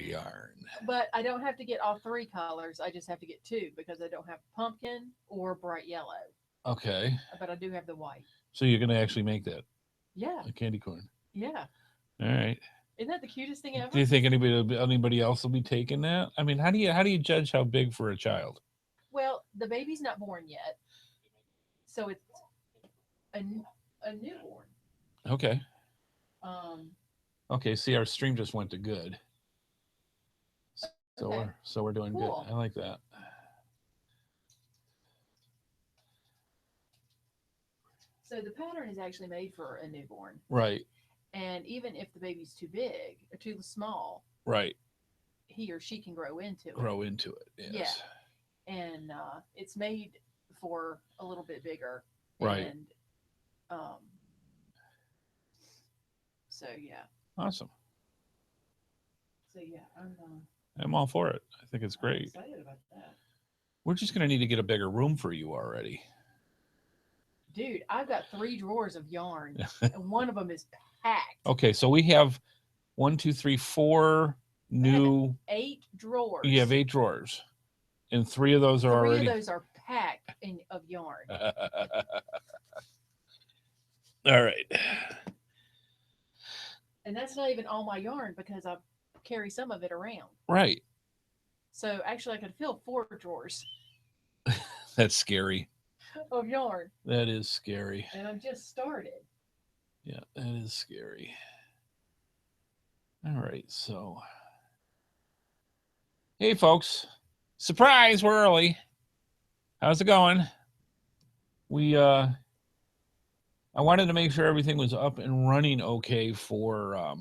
yarn. But I don't have to get all 3 colors. I just have to get 2 because I don't have pumpkin or bright yellow. Okay. But I do have the white. So you're going to actually make that? Yeah. A candy corn. Yeah. All right. Isn't that the cutest thing ever? Do you think anybody else will be taking that? I mean, how do you judge how big for a child? Well, the baby's not born yet, so it's a newborn. Okay. Um. Okay. See, our stream just went to good, so Okay. we're doing Cool. good. I like that. So the pattern is actually made for a newborn. Right. And even if the baby's too big or too small, Right. he or she can grow into it. Grow into it. Yes. Yeah. And it's made for a little bit bigger. Right. And so yeah. Awesome. So yeah, I'm all for it. I think it's I'm great. excited about that. We're just going to need to get a bigger room for you already. Dude, I've got 3 drawers of yarn, and one of them is packed. Okay, so we have 1, 2, 3, 4 new. 8 drawers. You have 8 drawers, and 3 of those are 3 already. of those are packed of yarn. All right. And that's not even all my yarn because I carry some of it around. Right. So actually, I could fill 4 drawers That's scary. of yarn. That is scary. And I've just started. Yeah, that is scary. All right, so. Hey, folks. Surprise, we're early. How's it going? I wanted to make sure everything was up and running okay for,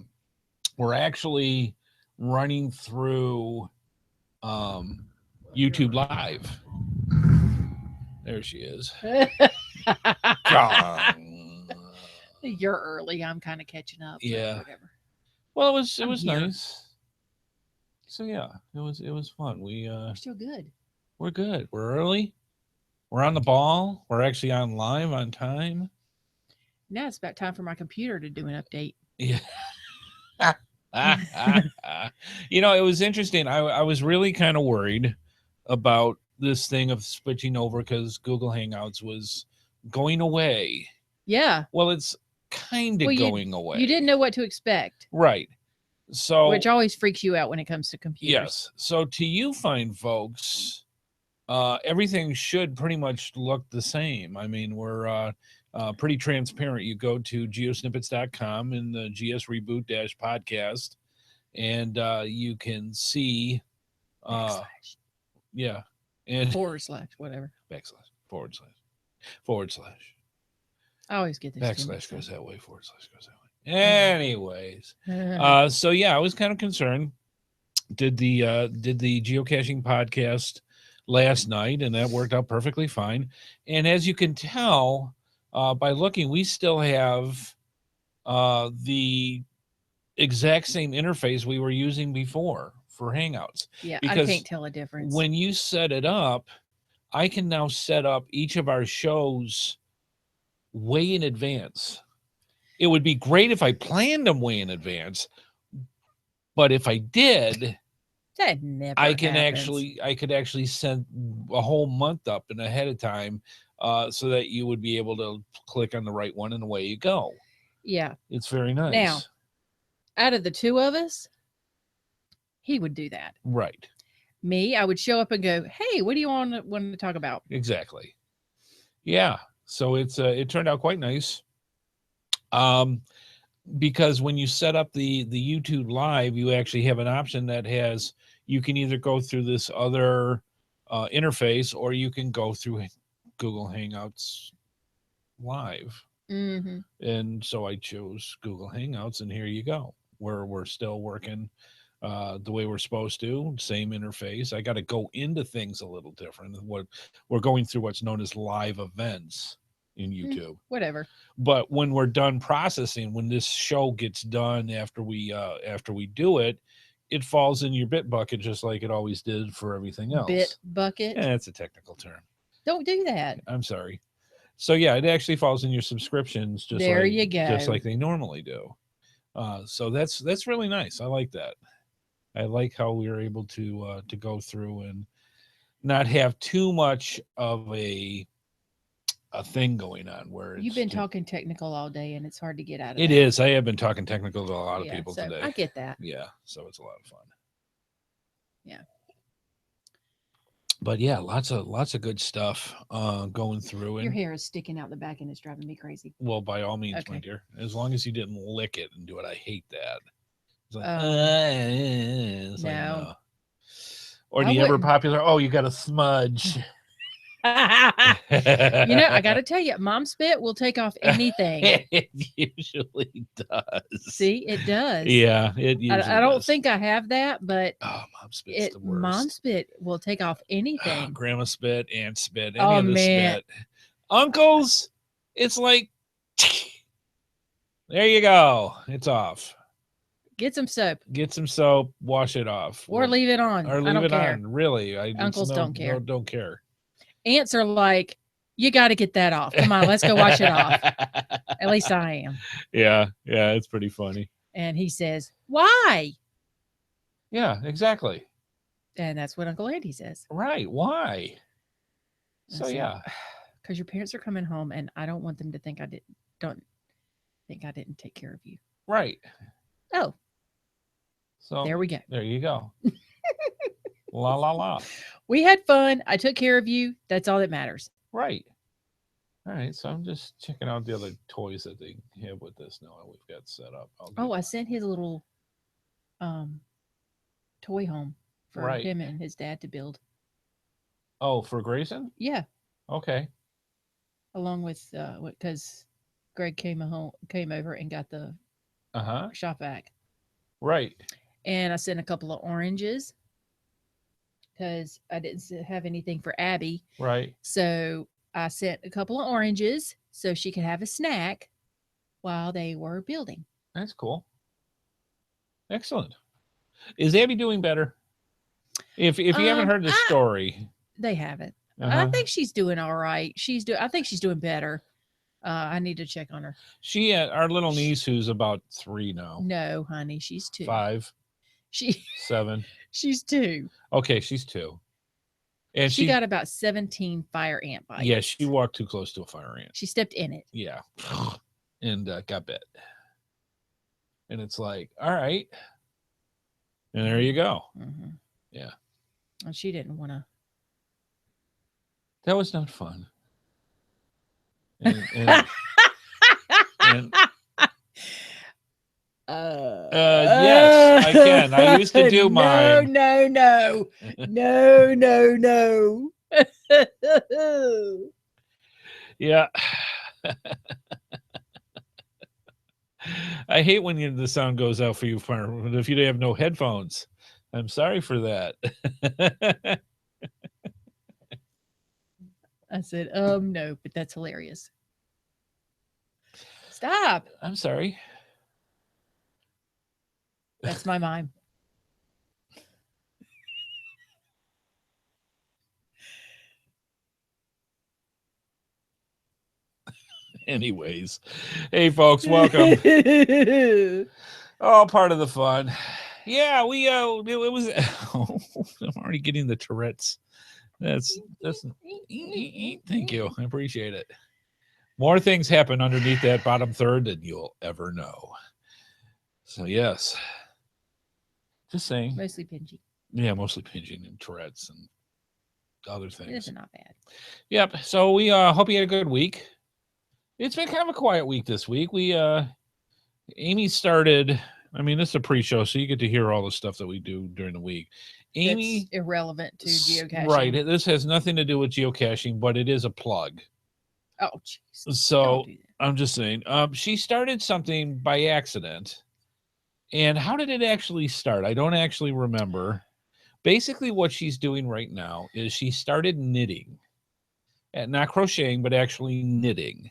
we're actually running through YouTube Live. There she is. You're early. I'm kind of catching up. Yeah. Whatever. Well, it was here. nice. So yeah, it was fun. We're still good. We're good. We're early. We're on the ball. We're actually on live on time. Now it's about time for my computer to do an update. Yeah. It was interesting. I was really kind of worried about this thing of switching over because Google Hangouts was going away. Yeah. Well, it's kind of going away. You didn't know what to expect. Right. So, which always freaks you out when it comes to computers. Yes. So to you fine folks, everything should pretty much look the same. I mean, we're pretty transparent. You go to geosnippits.com in the GS Reboot Podcast, and you can see yeah. And / whatever. / I always get this. / goes that way. / goes that way. Anyways, so yeah, I was kind of concerned. Did the geocaching podcast last night, and that worked out perfectly fine. And as you can tell by looking, we still have the exact same interface we were using before for Hangouts. Yeah, because I can't tell a difference. When you set it up, I can now set up each of our shows way in advance. It would be great if I planned them way in advance, but if I did, that never I could happens. actually send a whole month up and ahead of time, so that you would be able to click on the right one and away you go. Yeah, it's very nice. Now, out of the 2 of us, he would do that. Right. Me, I would show up and go, "Hey, what do you want to talk about?" Exactly. Yeah. So it turned out quite nice. Because when you set up the YouTube Live, you actually have an option that has, you can either go through this other interface or you can go through Google Hangouts Live. Mm-hmm. And so I chose Google Hangouts, and here you go. We're still working the way we're supposed to, same interface. I got to go into things a little different. What we're going through what's known as live events in YouTube. Whatever. But when we're done processing, when this show gets done after we do it, it falls in your bit bucket just like it always did for everything else. Bit bucket? Yeah, that's a technical term. Don't do that. I'm sorry. So yeah, it actually falls in your subscriptions just there like, you go. just like they normally do. So that's really nice. I like that. I like how we were able to go through and not have too much of a thing going on where You've been talking technical all day, and it's hard to get out of It that. is. I have been talking technical to a lot of people so today. I get that. Yeah, so it's a lot of fun. Yeah. But yeah, lots of good stuff going through. Your And hair is sticking out the back, and it's driving me crazy. well, by all means, my Okay. dear, as long as you didn't lick it and do it. I hate that. It's like, it's like, No. no. Or I do you ever wouldn't. popular? Oh, you got a smudge. I got to tell you, mom spit will take off anything. It usually does. See, it does. Yeah, it usually I don't does. think I have that, but Oh, mom spit's the worst. mom spit will take off anything. Grandma spit, aunt spit, any Oh, of the man. spit. Uncles, it's like, there you go. It's off. Get some soap Get some soap, wash it off. or leave it on. Or I leave don't it care. on. Really. Uncles don't care. Don't care. Aunts are like, you got to get that off. Come on, let's go wash it off. At least I am. Yeah, it's pretty funny. And he says, why? Yeah, exactly. And that's what Uncle Andy says. Right. Why? So yeah. Because your parents are coming home, and I don't want them to think I didn't take care of you. Right. Oh. So there we go. There you go. La la la. We had fun. I took care of you. That's all that matters. Right. All right. So I'm just checking out the other toys that they have with this now. We've got set up. I sent his little toy home for him and his dad to build. Oh, for Grayson? Yeah. Okay. Along with because Greg came over and got the shop vac. Right. And I sent a couple of oranges because I didn't have anything for Abby. Right. So I sent a couple of oranges so she could have a snack while they were building. That's cool. Excellent. Is Abby doing better? If you haven't heard the story, they haven't. I think she's doing all right. I think she's doing better. I need to check on her. Our little niece, who's about 3 now. No, honey, she's 2. 5. 7. She's 2. Okay, she's 2. And she got about 17 fire ant bites. Yeah, she walked too close to a fire ant. She stepped in it. Yeah, and got bit. And it's like, all right. And there you go. Mm-hmm. Yeah. And she didn't want to. That was not fun. And yes, I can. I used to do mine. No. Yeah. I hate when the sound goes out for you, if you have no headphones. I'm sorry for that. I said, no, but that's hilarious. Stop. I'm sorry. That's my mime. Anyways, hey folks, welcome. All part of the fun. Yeah, we it was. Oh, I'm already getting the Tourette's. That's thank you. I appreciate it. More things happen underneath that bottom third than you'll ever know. So yes, just saying. Mostly Pingy. Yeah, mostly Pingy and Tourette's and other things. It's not bad. Yep. So we hope you had a good week. It's been kind of a quiet week this week. Amy started. I mean, this is a pre-show, so you get to hear all the stuff that we do during the week. Amy, that's irrelevant to geocaching. Right. This has nothing to do with geocaching, but it is a plug. Oh, jeez. So I'm just saying, she started something by accident. And how did it actually start? I don't actually remember. Basically, what she's doing right now is she started knitting, and not crocheting, but actually knitting.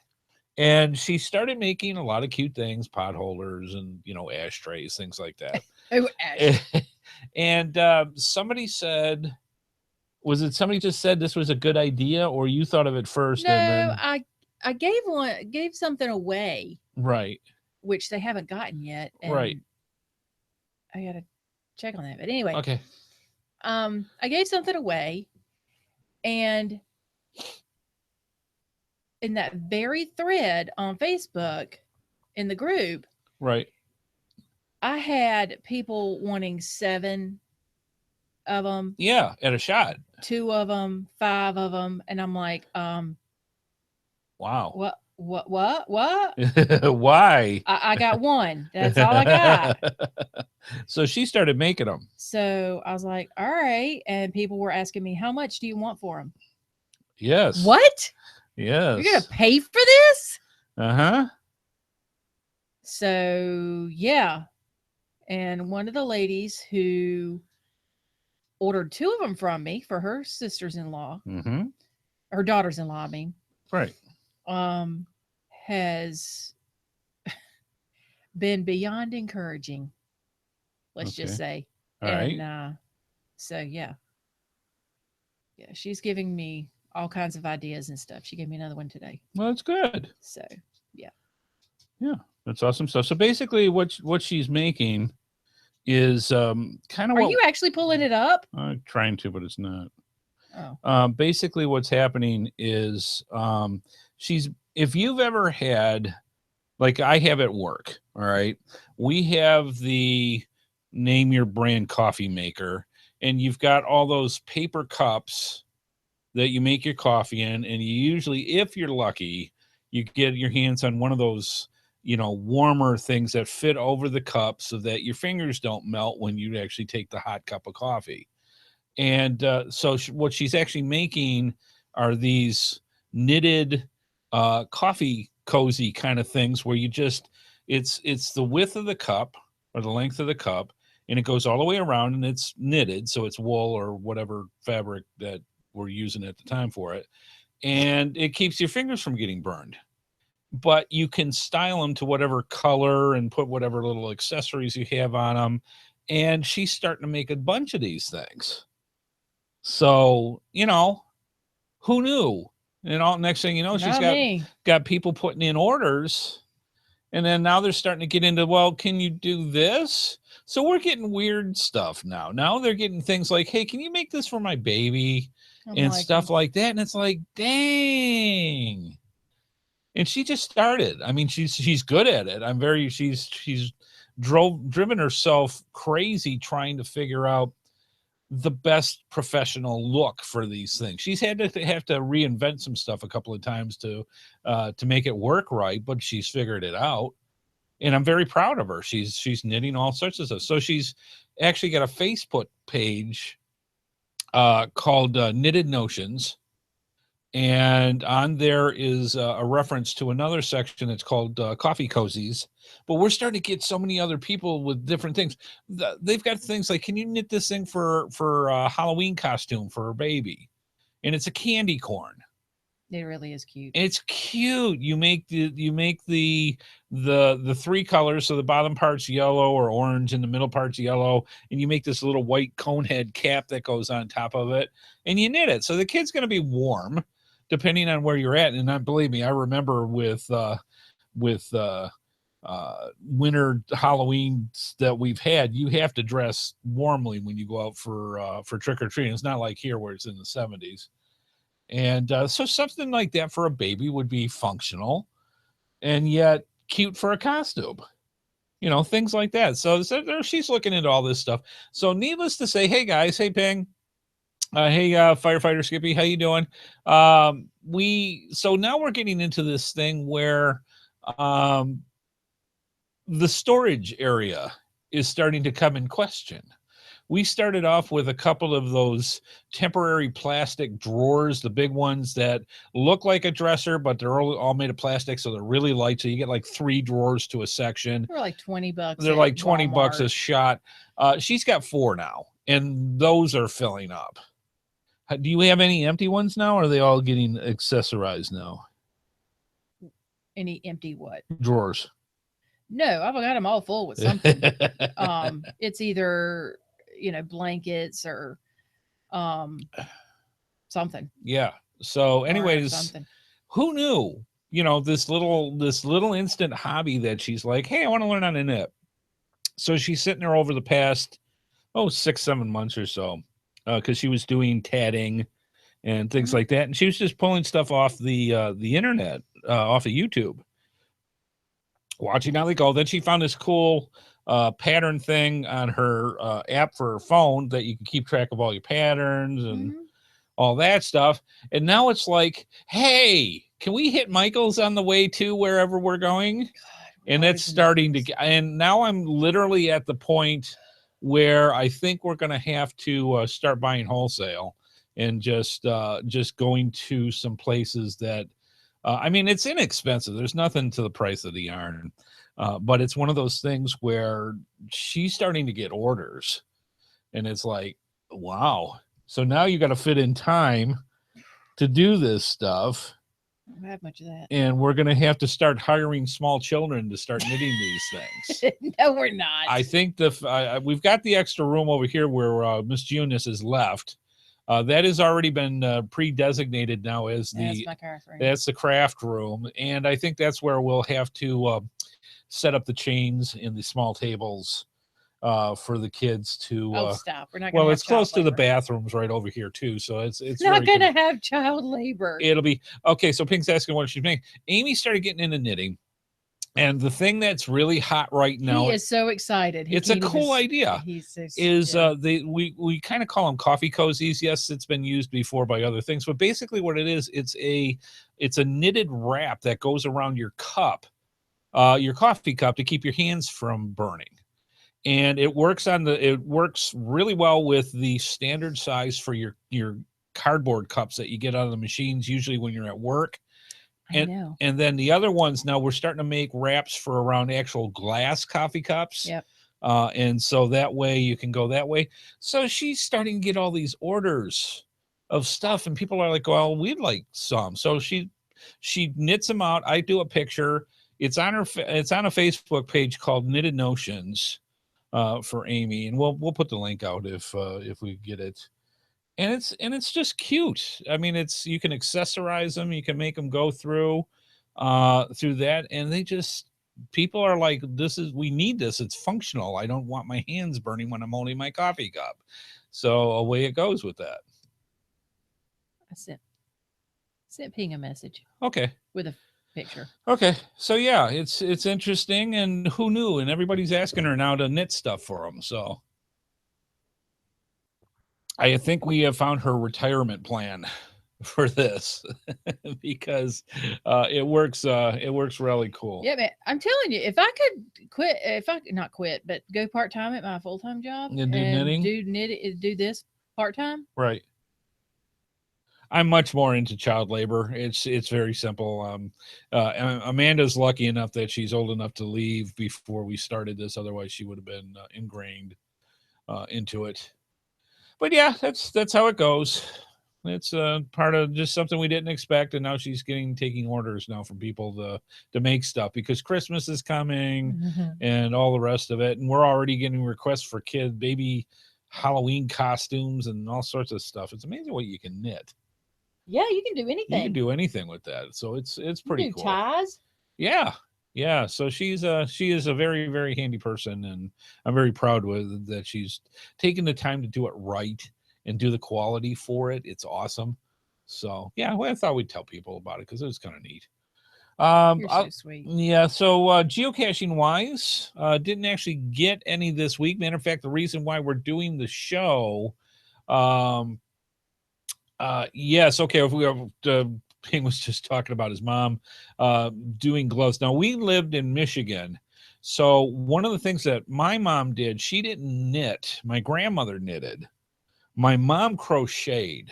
And she started making a lot of cute things, pot holders and, ashtrays, things like that. Oh, ash. And somebody said, was it somebody just said this was a good idea, or you thought of it first? No, and then... I gave something away. Right. Which they haven't gotten yet. And right. I gotta check on that. But anyway, Okay. I gave something away, and in that very thread on Facebook in the group, Right. I had people wanting 7 of them, Yeah, at a shot. 2 of them, 5 of them, and I'm like, Wow. what? Why? I got 1. That's all I got. So she started making them. So I was like, all right. And people were asking me, how much do you want for them? Yes. What? Yes. You're going to pay for this? Uh-huh. So, yeah. And one of the ladies who ordered 2 of them from me for her sisters-in-law, her daughters-in-law, I mean. Right. Has been beyond encouraging. Let's just say. All right. So yeah. Yeah, she's giving me all kinds of ideas and stuff. She gave me another one today. Well, that's good. So yeah. Yeah, that's awesome stuff. So basically what she's making is kind of Are you actually pulling it up? I'm trying to, but it's not. Oh. Basically what's happening is if you've ever had, like I have at work, all right, we have the name your brand coffee maker, and you've got all those paper cups that you make your coffee in, and you usually, if you're lucky, you get your hands on one of those, warmer things that fit over the cup so that your fingers don't melt when you actually take the hot cup of coffee. And so what she's actually making are these knitted coffee cozy kind of things where you just, it's the width of the cup or the length of the cup, and it goes all the way around, and it's knitted, so it's wool or whatever fabric that we're using at the time for it, and it keeps your fingers from getting burned. But you can style them to whatever color and put whatever little accessories you have on them, and she's starting to make a bunch of these things. So, who knew? Next thing you know, she's got people putting in orders, and then now they're starting to get into, well, can you do this? So we're getting weird stuff now. Now they're getting things like, hey, can you make this for my baby? And stuff like that. And it's like, dang. And she just started. I mean, she's good at it. She's driven herself crazy trying to figure out the best professional look for these things. She's have to reinvent some stuff a couple of times to make it work right, but she's figured it out, and I'm very proud of her. She's knitting all sorts of stuff. So she's actually got a Facebook page called Knitted Notions, and on there is a reference to another section that's called Coffee Cozies. But we're starting to get so many other people with different things. They've got things like, can you knit this thing for a Halloween costume for her baby? And it's a candy corn. It really is cute. It's cute. You make the 3 colors, so the bottom part's yellow or orange and the middle part's yellow, and you make this little white cone head cap that goes on top of it, and you knit it. So the kid's going to be warm depending on where you're at. And believe me, I remember with winter Halloween that we've had, you have to dress warmly when you go out for trick-or-treating. It's not like here where it's in the 70s. And so something like that for a baby would be functional and yet cute for a costume, things like that. So she's looking into all this stuff. So needless to say, hey guys, hey Ping, hey Firefighter Skippy, how you doing? So now we're getting into this thing where the storage area is starting to come in question. We started off with a couple of those temporary plastic drawers, the big ones that look like a dresser, but they're all made of plastic, so they're really light. So you get like 3 drawers to a section. They're like $20. They're like $20 a shot. She's got 4 now, and those are filling up. Do you have any empty ones now, or are they all getting accessorized now? Any empty what? Drawers. No, I've got them all full with something. It's either blankets or something. Yeah. So anyways, who knew, this little instant hobby that she's like, hey, I want to learn how to knit. So she's sitting there over the past, 6-7 months or so, because she was doing tatting and things like that, and she was just pulling stuff off the internet, off of YouTube, watching how they go. Then she found this cool pattern thing on her app for her phone that you can keep track of all your patterns and all that stuff. And now it's like, hey, can we hit Michael's on the way to wherever we're going? God, and it's starting to get, and now I'm literally at the point where I think we're going to have to start buying wholesale and just going to some places that, I mean, it's inexpensive. There's nothing to the price of the yarn. But it's one of those things where she's starting to get orders, and it's like, wow. So now you got to fit in time to do this stuff. I don't have much of that. And we're going to have to start hiring small children to start knitting these things. No, we're not. I think we've got the extra room over here where Miss Eunice is left. That has already been pre-designated now as that's the craft room. And I think that's where we'll have to set up the chains in the small tables for the kids to stop. We're not well, it's close to the bathrooms right over here too, so it's not gonna have child labor. It'll be okay. So Pink's asking what she's making. Amy started getting into knitting, and the thing that's really hot right now, he is so excited. It's a cool idea. We kind of call them coffee cozies. Yes, it's been used before by other things, but basically what it is, it's a knitted wrap that goes around your cup, your coffee cup, to keep your hands from burning. And it works really well with the standard size for your cardboard cups that you get out of the machines, usually when you're at work. I know. And then the other ones, now we're starting to make wraps for around actual glass coffee cups. Yep. And so that way you can go that way. So she's starting to get all these orders of stuff, and people are like, well, we'd like some. So she knits them out. I do a picture. It's on a Facebook page called Knitted Notions. For Amy, and we'll put the link out if we get it. And it's just cute. I mean, you can accessorize them, you can make them go through that, and people are like, we need this. It's functional. I don't want my hands burning when I'm holding my coffee cup. So away it goes with that. I sent Ping a message. Okay. With a picture. Okay, so yeah, it's interesting, and who knew? And everybody's asking her now to knit stuff for them. So I think we have found her retirement plan for this because it works really cool. Yeah, man, I'm telling you, if I could not quit, but go part-time at my full-time job and do this part-time, right? I'm much more into child labor. It's very simple. Amanda's lucky enough that she's old enough to leave before we started this. Otherwise, she would have been ingrained into it. But yeah, that's how it goes. It's part of just something we didn't expect, and now she's taking orders now from people to make stuff because Christmas is coming and all the rest of it, and we're already getting requests for baby Halloween costumes and all sorts of stuff. It's amazing what you can knit. Yeah, you can do anything. You can do anything with that. So it's pretty cool. Ties. Yeah. So she is a very, very handy person, and I'm very proud that she's taken the time to do it right and do the quality for it. It's awesome. So yeah, I thought we'd tell people about it because it was kind of neat. You're so sweet. Yeah. So geocaching wise, didn't actually get any this week. Matter of fact, the reason why we're doing the show, yes. Okay. If we Ping was just talking about his mom doing gloves. Now, we lived in Michigan. So one of the things that my mom did, she didn't knit. My grandmother knitted. My mom crocheted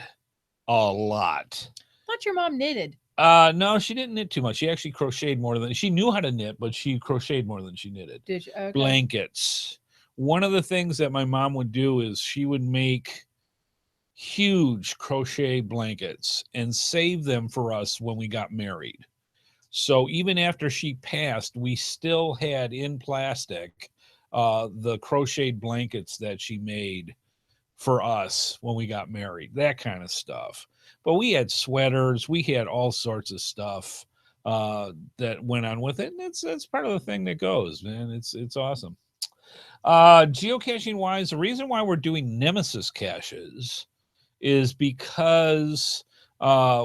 a lot. I thought your mom knitted. No, she didn't knit too much. She actually crocheted more than she knew how to knit, but she crocheted more than she knitted. Did she? Okay. Blankets. One of the things that my mom would do is she would make huge crochet blankets and save them for us when we got married. So even after she passed, we still had in plastic the crocheted blankets that she made for us when we got married, that kind of stuff. But we had sweaters, we had all sorts of stuff that went on with it. And it's part of the thing that goes, man. It's awesome. Geocaching wise, the reason why we're doing Nemesis caches is because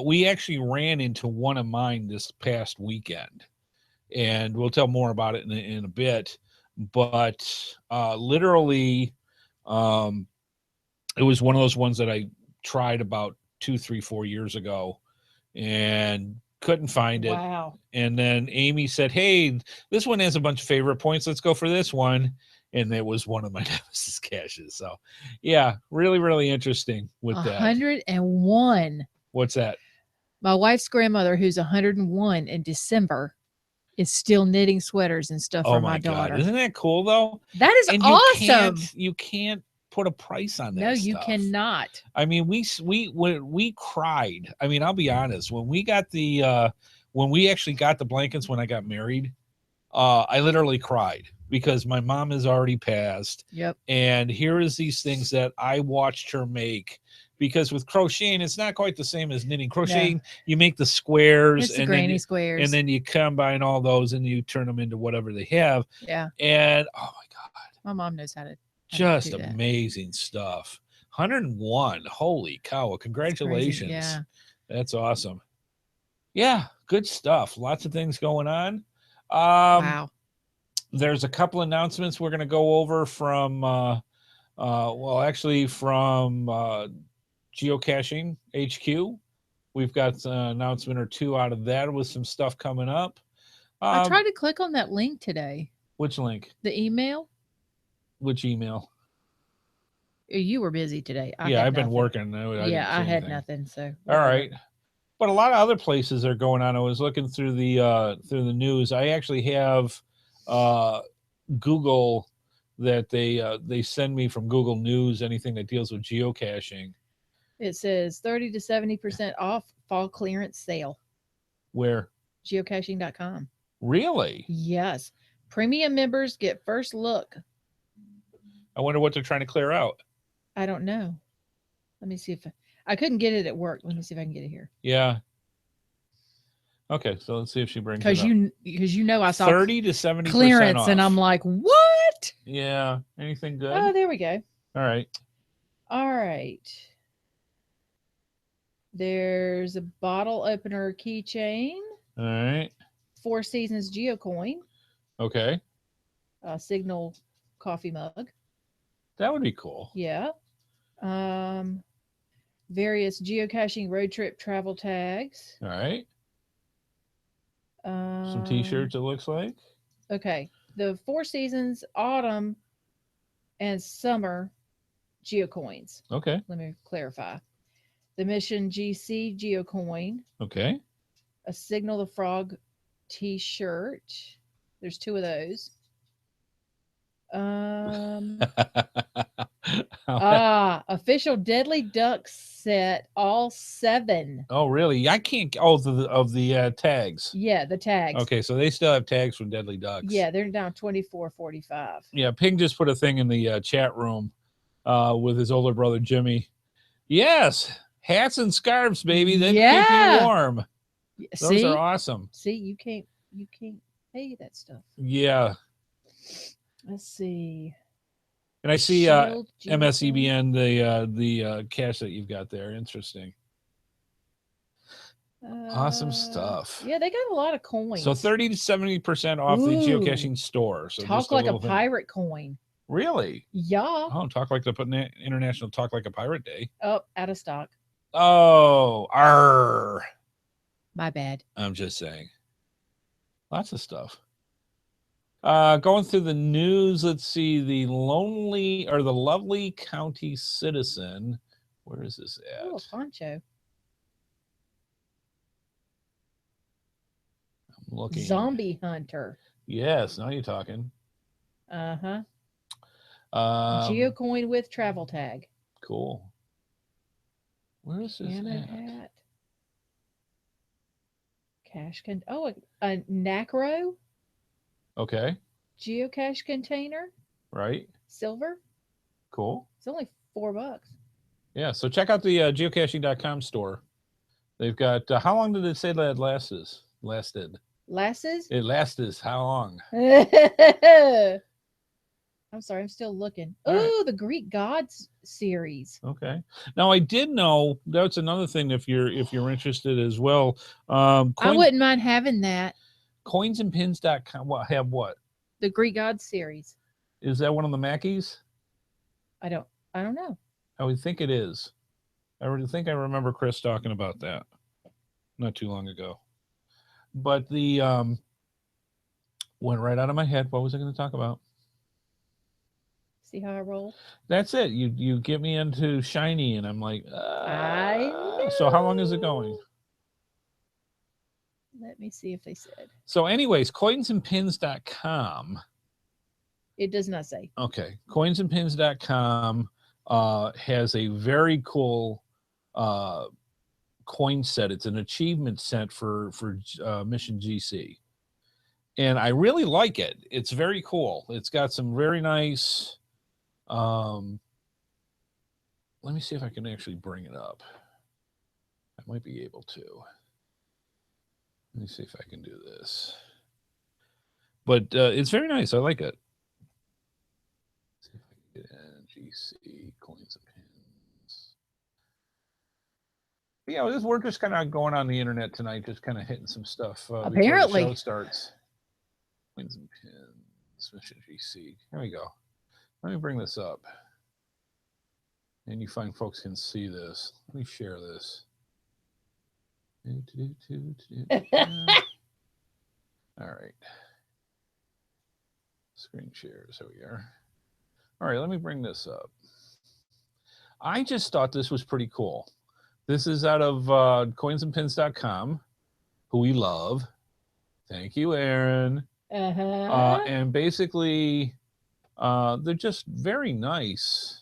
we actually ran into one of mine this past weekend, and we'll tell more about it in a bit. But literally, it was one of those ones that I tried about 2, 3, 4 years ago and couldn't find it. Wow. And then Amy said, hey, this one has a bunch of favorite points. Let's go for this one. And it was one of my Nemesis caches. So, yeah, really, really interesting with that. 101. What's that? My wife's grandmother, who's 101 in December, is still knitting sweaters and stuff for my daughter. God. Isn't that cool, though? That is and awesome. You can't put a price on that. No, stuff. you cannot. I mean, we cried. I mean, I'll be honest. When we got when we actually got the blankets when I got married, I literally cried because my mom has already passed. Yep. And here is these things that I watched her make. Because with crocheting, it's not quite the same as knitting. Crocheting, you make the squares, it's the granny squares, and then you combine all those and you turn them into whatever they have. Yeah. And oh my God, my mom knows how to. Just amazing stuff. 101. Holy cow. Congratulations. Yeah. That's awesome. Yeah, good stuff. Lots of things going on. Wow. There's a couple announcements we're going to go over from, from Geocaching HQ. We've got an announcement or two out of that with some stuff coming up. I tried to click on that link today. Which link? The email. Which email? You were busy today. I've been working. I had nothing. So all right, but a lot of other places are going on. I was looking through the news. I actually have Google that they send me from Google News anything that deals with geocaching. It says 30 to 70% off fall clearance sale. Where? Geocaching.com. Really? Yes. Premium members get first look. I wonder what they're trying to clear out. I don't know. Let me see if I couldn't get it at work. Let me see if I can get it here. Yeah. Okay, so let's see if she brings it up. Because I saw 30 to 70% clearance, off. And I'm like, what? Yeah. Anything good? Oh, there we go. All right. There's a bottle opener keychain. All right. 4 Seasons Geocoin. Okay. A Signal coffee mug. That would be cool. Yeah. Various geocaching road trip travel tags. All right. Some t-shirts, it looks like. Okay. The 4 Seasons autumn and summer geocoins. Okay. Let me clarify. The Mission GC geocoin. Okay. A Signal the Frog t-shirt. There's 2 of those. Official Deadly Duck set, all 7. Oh, really? I can't. Oh, of the tags. Yeah, the tags. Okay, so they still have tags from Deadly Ducks. Yeah, they're down $24.45. Yeah, Ping just put a thing in the chat room with his older brother Jimmy. Yes, hats and scarves, baby. They keep you warm. Those are awesome. See, you can't pay that stuff. Yeah. Let's see. And I see MSEBN, the cache that you've got there. Interesting. Awesome stuff. Yeah, they got a lot of coins. So 30 to 70% off the geocaching store. So talk like a pirate coin. Really? Yeah. Oh, talk like the International Talk Like a Pirate Day. Oh, out of stock. Oh, arr. My bad. I'm just saying. Lots of stuff. Going through the news, let's see. The Lovely County Citizen. Where is this at? Oh, a poncho. I'm looking. Zombie Hunter. Yes, now you're talking. Uh-huh. Geocoin with travel tag. Cool. Where is this at? Cache a Nacro. Okay. Geocache container. Right. Silver. Cool. It's only $4. Yeah. So check out the geocaching.com store. They've got, how long did it say that lasted? Lasses? It lasted how long? I'm sorry, I'm still looking. All right. Oh, the Greek Gods series. Okay. Now I did know that's another thing if you're interested as well. I wouldn't mind having that. Coinsandpins.com. What? The Greek Gods series. Is that one of the Mackies? I don't know. I would think it is. I think I remember Chris talking about that not too long ago. But the went right out of my head. What was I going to talk about? See how I roll? That's it. You get me into shiny, and I'm like, I know. So how long is it going? Let me see if they said. So anyways, coinsandpins.com. It does not say. Okay. Coinsandpins.com has a very cool coin set. It's an achievement set for Mission GC. And I really like it. It's very cool. It's got some very nice let me see if I can actually bring it up. I might be able to. Let me see if I can do this. But it's very nice. I like it. Let's see if I can get in GC coins and pins. But yeah, we're just kind of going on the internet tonight, just kind of hitting some stuff Apparently. before the show starts. Coins and pins, Mission GC. Here we go. Let me bring this up. And you find folks can see this. Let me share this. All right. Screen shares. There we are. All right, let me bring this up. I just thought this was pretty cool. This is out of coinsandpins.com, who we love. Thank you, Aaron. And basically, they're just very nice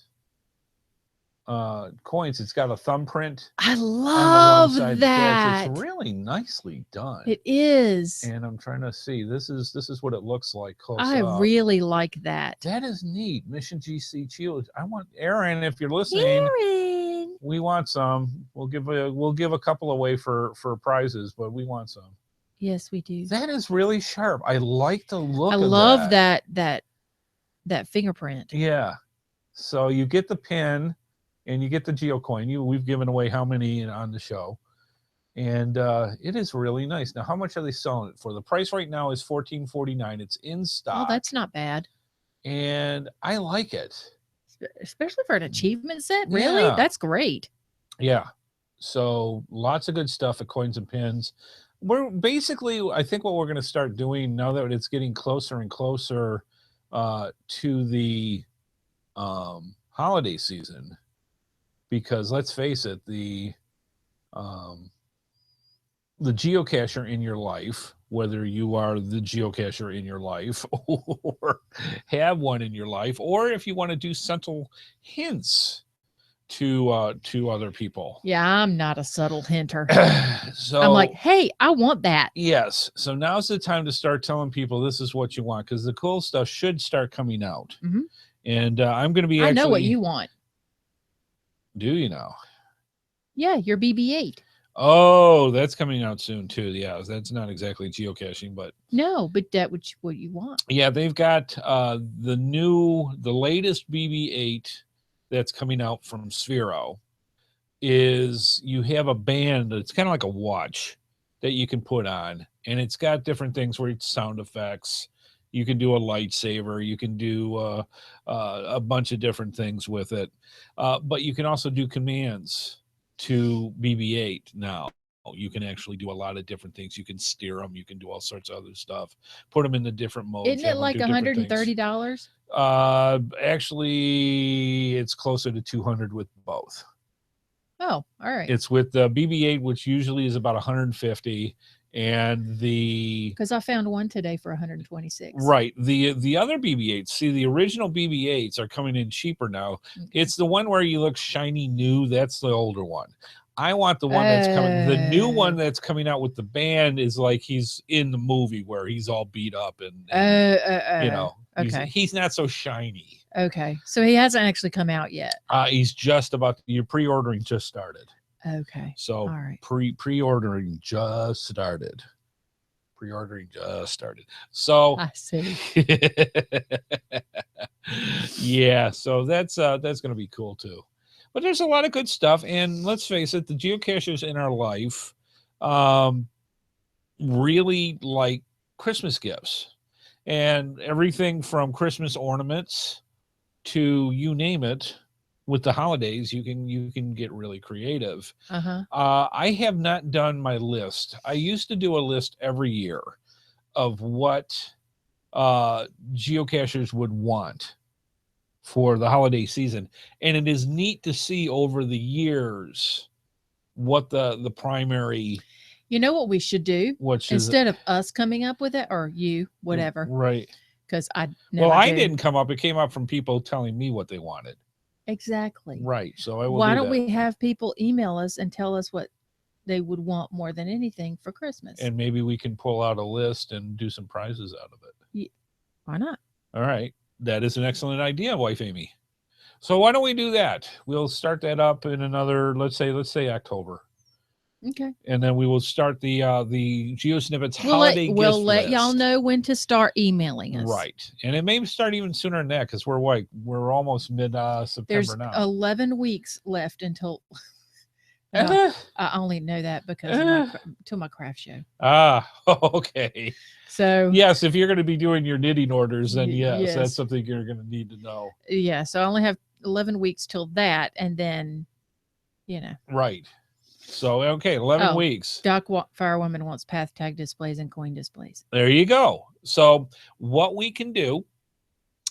coins. It's got a thumbprint. I love that. that. It's really nicely done. It is. And I'm trying to see. This is what it looks like close I up. really like that. That is neat. Mission GC Chio. I want Aaron, if you're listening. Aaron. We want some. We'll give a couple away for prizes, but we want some. Yes, we do. That is really sharp. I like the look of love that fingerprint. Yeah. So you get the pin and you get the geocoin. We've given away how many on the show. And it is really nice. Now, how much are they selling it for? The price right now is $14.49. It's in stock. Oh, that's not bad. And I like it. Especially for an achievement set. Really? Yeah. That's great. Yeah. So lots of good stuff at Coins and Pins. We're basically, I think what we're going to start doing now that it's getting closer and closer to the holiday season, because let's face it, the geocacher in your life, whether you are the geocacher in your life or have one in your life, or if you want to do subtle hints to other people. Yeah, I'm not a subtle hinter. So I'm like, hey, I want that. Yes. So now's the time to start telling people this is what you want, because the cool stuff should start coming out. Mm-hmm. And I'm going to be I know what you want. Do you know? Yeah, your BB-8. Oh, that's coming out soon too. Yeah, that's not exactly geocaching, but no, but that would what you want. Yeah, they've got the latest BB-8 that's coming out from Sphero. Is you have a band. It's kind of like a watch that you can put on, and it's got different things where it's sound effects. You can do a lightsaber. You can do a bunch of different things with it, but you can also do commands to BB-8 now. You can actually do a lot of different things. You can steer them. You can do all sorts of other stuff. Put them in the different modes. Isn't it like $130? Actually, it's closer to $200 with both. Oh, all right. It's with the BB-8, which usually is about $150, and because I found one today for $126. Right. The other BB-8s, see, the original BB-8s are coming in cheaper now. Okay. It's the one where you look shiny new. That's the older one. I want the one that's coming. The new one that's coming out with the band is like he's in the movie where he's all beat up and you know, he's not so shiny. Okay, so he hasn't actually come out yet. He's just about. Your pre-ordering just started. Okay. So all right. pre-ordering just started. pre-ordering just started. So I see. yeah, so that's going to be cool too. But there's a lot of good stuff, and let's face it, the geocachers in our life really like Christmas gifts, and everything from Christmas ornaments to you name it. With the holidays, you can get really creative. I have not done my list. I used to do a list every year of what geocachers would want for the holiday season, and it is neat to see over the years what the primary. You know what we should do? Which instead of us coming up with it, or you, whatever. Right. Because I never I didn't come up. It came up from people telling me what they wanted. Exactly. Right. So I will. Why don't we have people email us and tell us what they would want more than anything for Christmas? And maybe we can pull out a list and do some prizes out of it. Yeah. Why not? All right. That is an excellent idea, Wife Amy. So why don't we do that? We'll start that up in another, let's say October. Okay. And then we will start the GeoSnippets holiday gift We'll let list. y'all know when to start emailing us. Right. And it may start even sooner than that, because we're almost mid September. There's now. 11 weeks left until I only know that because of my craft show. Okay. So yes, if you're going to be doing your knitting orders, then yes, that's something you're going to need to know. Yeah, so I only have 11 weeks till that, and then Right. So, okay, 11 weeks. Doc Firewoman wants path tag displays and coin displays. There you go. So, what we can do,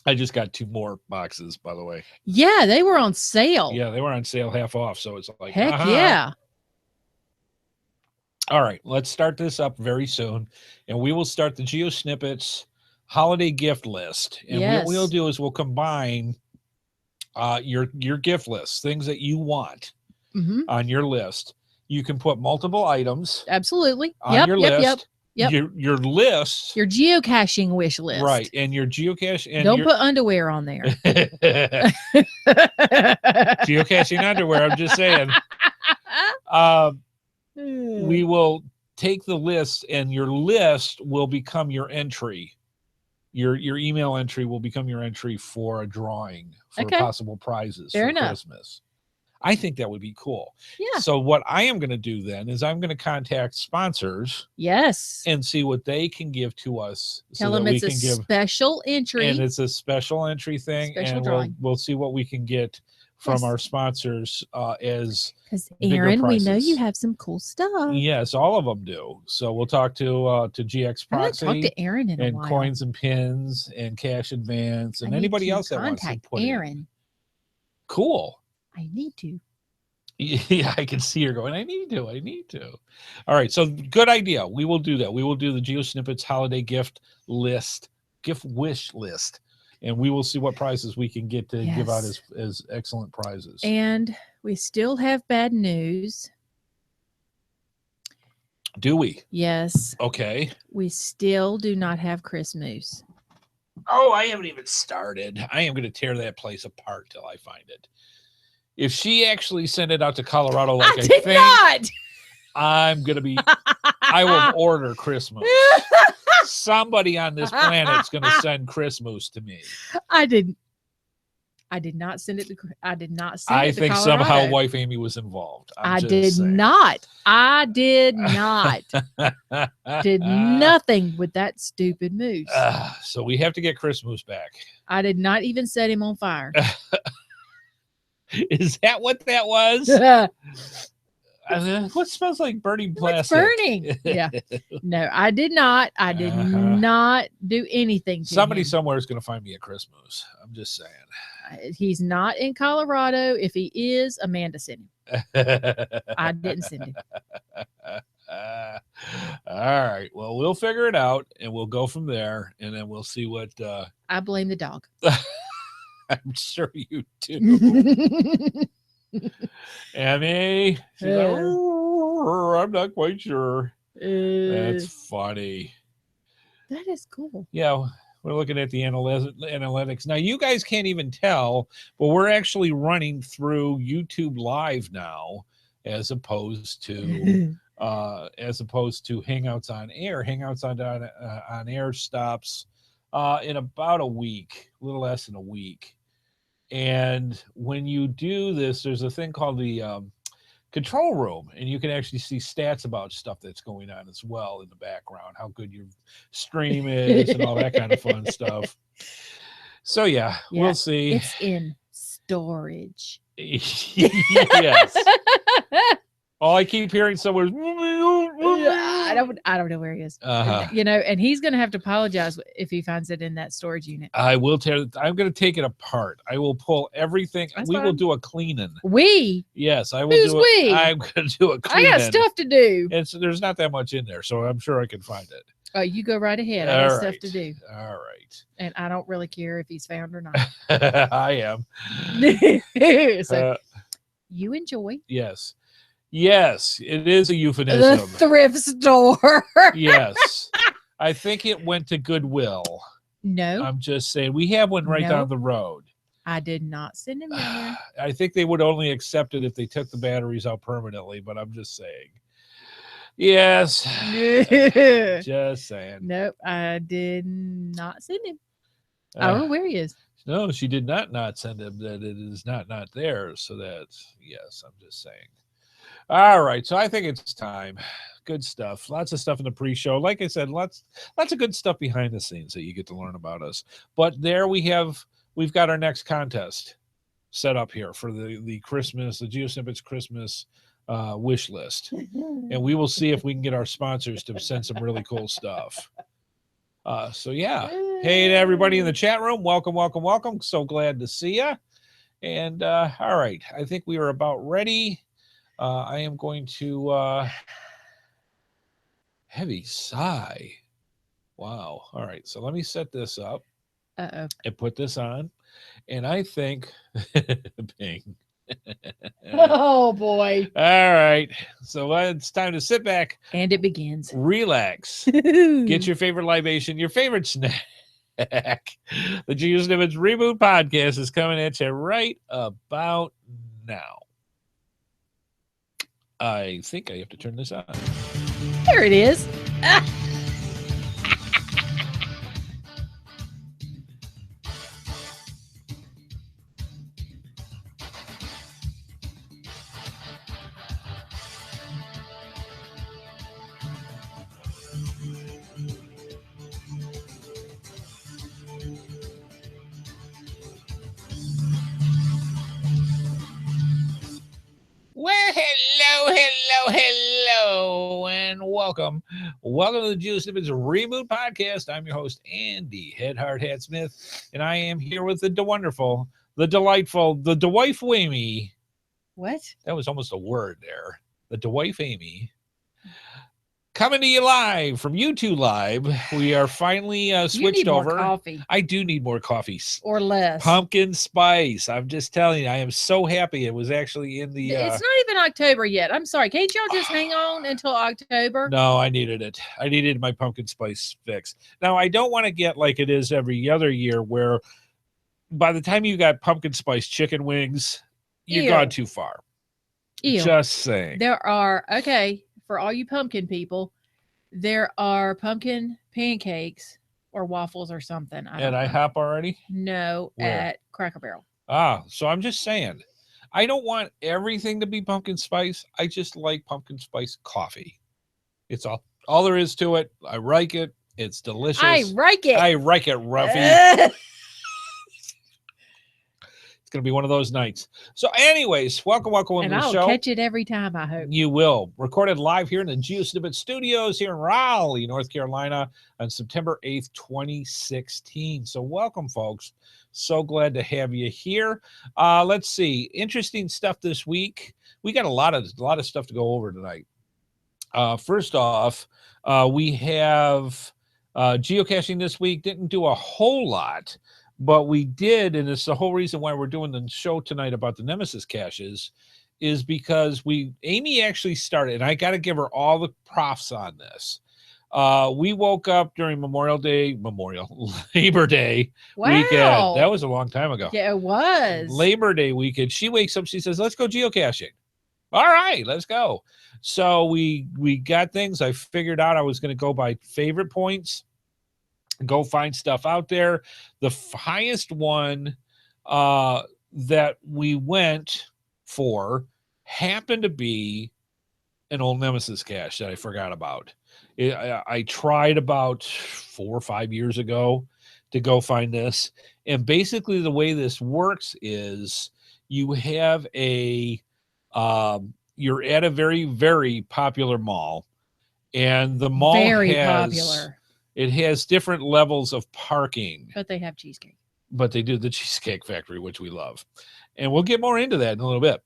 I just got 2 more boxes, by the way. Yeah, they were on sale. Yeah, they were on sale half off. So, it's like, heck yeah. All right, let's start this up very soon. And we will start the GeoSnippets holiday gift list. And what we'll do is we'll combine your gift list, things that you want on your list. You can put multiple items. Absolutely. On your list. Yep. Your list. Your geocaching wish list. Right. And your geocache. And don't put underwear on there. Geocaching underwear. I'm just saying. We will take the list, and your list will become your entry. Your email entry will become your entry for a drawing for possible prizes for Christmas. I think that would be cool. Yeah. So what I am going to do then is I'm going to contact sponsors. Yes. And see what they can give to us. Tell them it's a special entry. And it's a special entry thing. Special and drawing. We'll see what we can get from our sponsors as because Aaron, we know you have some cool stuff. Yes, all of them do. So we'll talk to GX Proxy. I haven't talked to Aaron in a while. And Coins and Pins and Cash Advance and anybody else that wants to put Aaron. Cool. I need to. Yeah, I can see her going, I need to. All right, so good idea. We will do that. We will do the GeoSnippets holiday gift wish list. And we will see what prizes we can get to give out as excellent prizes. And we still have bad news. Do we? Yes. Okay. We still do not have Chris Moose. Oh, I haven't even started. I am going to tear that place apart till I find it. If she actually sent it out to Colorado, like I think not. I'm going to be, I will order Christmas. Somebody on this planet's going to send Christmas to me. I did not send it to. I did not send it to think Colorado. Somehow Wife Amy was involved. I did not. Did nothing with that stupid moose. So we have to get Christmas back. I did not even set him on fire. Is that what that was? What smells like burning plastic? It's burning. Yeah. No, I did not. I did not do anything to Somebody him. somewhere is going to find me a Christmas. I'm just saying. He's not in Colorado. If he is, Amanda sent him. I didn't send him. All right. Well, we'll figure it out, and we'll go from there, and then we'll see what. I blame the dog. I'm sure you do. Annie, she's like, I'm not quite sure. That's funny. That is cool. Yeah, we're looking at the analytics. Now, you guys can't even tell, but we're actually running through YouTube Live now, as opposed to as opposed to Hangouts on Air. Hangouts on Air stops in about a week, a little less than a week. And when you do this, there's a thing called the control room, and you can actually see stats about stuff that's going on as well in the background, how good your stream is and all that kind of fun stuff. So yeah, we'll see. It's in storage. Yes. All I keep hearing somewhere is I don't know where he is. And he's going to have to apologize if he finds it in that storage unit. I'm going to take it apart. I will pull everything. We will do a cleaning. Yes, I will. Who's we? I'm going to do a cleaning. I got stuff to do. There's not that much in there, so I'm sure I can find it. Oh, you go right ahead. I got stuff to do. All right. And I don't really care if he's found or not. I am. So you enjoy. Yes. Yes, it is a euphemism. The thrift store. Yes. I think it went to Goodwill. No. I'm just saying. We have one right down the road. I did not send him there. I think they would only accept it if they took the batteries out permanently, but I'm just saying. Yes. Just saying. Nope, I did not send him. I don't know where he is. No, she did not send him. That it is not there. So that's, yes, I'm just saying. All right, so I think it's time. Good stuff. Lots of stuff in the pre-show. Like I said, lots of good stuff behind the scenes that you get to learn about us. But there we've got our next contest set up here for the Christmas, the GeoSnippits Christmas wish list. And we will see if we can get our sponsors to send some really cool stuff. So yeah. Hey to everybody in the chat room. Welcome. So glad to see you. And all right, I think we are about ready. I am going to heavy sigh. Wow. All right. So let me set this up and put this on. And I think bing. Oh boy. All right. So it's time to sit back. And it begins. Relax. Get your favorite libation, your favorite snack. The GeoSnippits Reboot Podcast is coming at you right about now. I think I have to turn this on. There it is. Well, hello, and welcome. Welcome to the GeoSnippits Reboot Podcast. I'm your host, Andy HeadHardHat Smith, and I am here with the wonderful, the delightful, the DeWife Amy. What? That was almost a word there. The DeWife Amy. Coming to you live from YouTube Live. We are finally switched over. More coffee. I do need more coffee. Or less. Pumpkin spice. I'm just telling you, I am so happy it was actually in the... It's not even October yet. I'm sorry. Can't y'all just hang on until October? No, I needed it. I needed my pumpkin spice fix. Now, I don't want to get like it is every other year where by the time you got pumpkin spice chicken wings, you've gone too far. Ew. Just saying. There are, for all you pumpkin people, there are pumpkin pancakes or waffles or something. At IHOP already? No, Where? at Cracker Barrel. So I'm just saying, I don't want everything to be pumpkin spice. I just like pumpkin spice coffee. It's all there is to it. I like it. It's delicious. I like it. I like it, Ruffy. It's going to be one of those nights. So anyways, welcome to the show. And I'll catch it every time, I hope. You will. Recorded live here in the GeoSnippets studios here in Raleigh, North Carolina on September 8th, 2016. So welcome, folks. So glad to have you here. Let's see. Interesting stuff this week. We got a lot of stuff to go over tonight. First off, we have geocaching this week. Didn't do a whole lot. But we did, and it's the whole reason why we're doing the show tonight about the Nemesis caches, is because Amy actually started, and I got to give her all the props on this. We woke up during Labor Day weekend. That was a long time ago. Yeah, it was. Labor Day weekend. She wakes up, she says, let's go geocaching. All right, let's go. So we got things. I figured out I was going to go by favorite points, go find stuff out there. The highest one that we went for happened to be an old Nemesis cache that I forgot about. I tried about 4 or 5 years ago to go find this. And basically the way this works is you have you're at a very, very popular mall, and the mall it has different levels of parking. But they have cheesecake. But they do the Cheesecake Factory, which we love. And we'll get more into that in a little bit.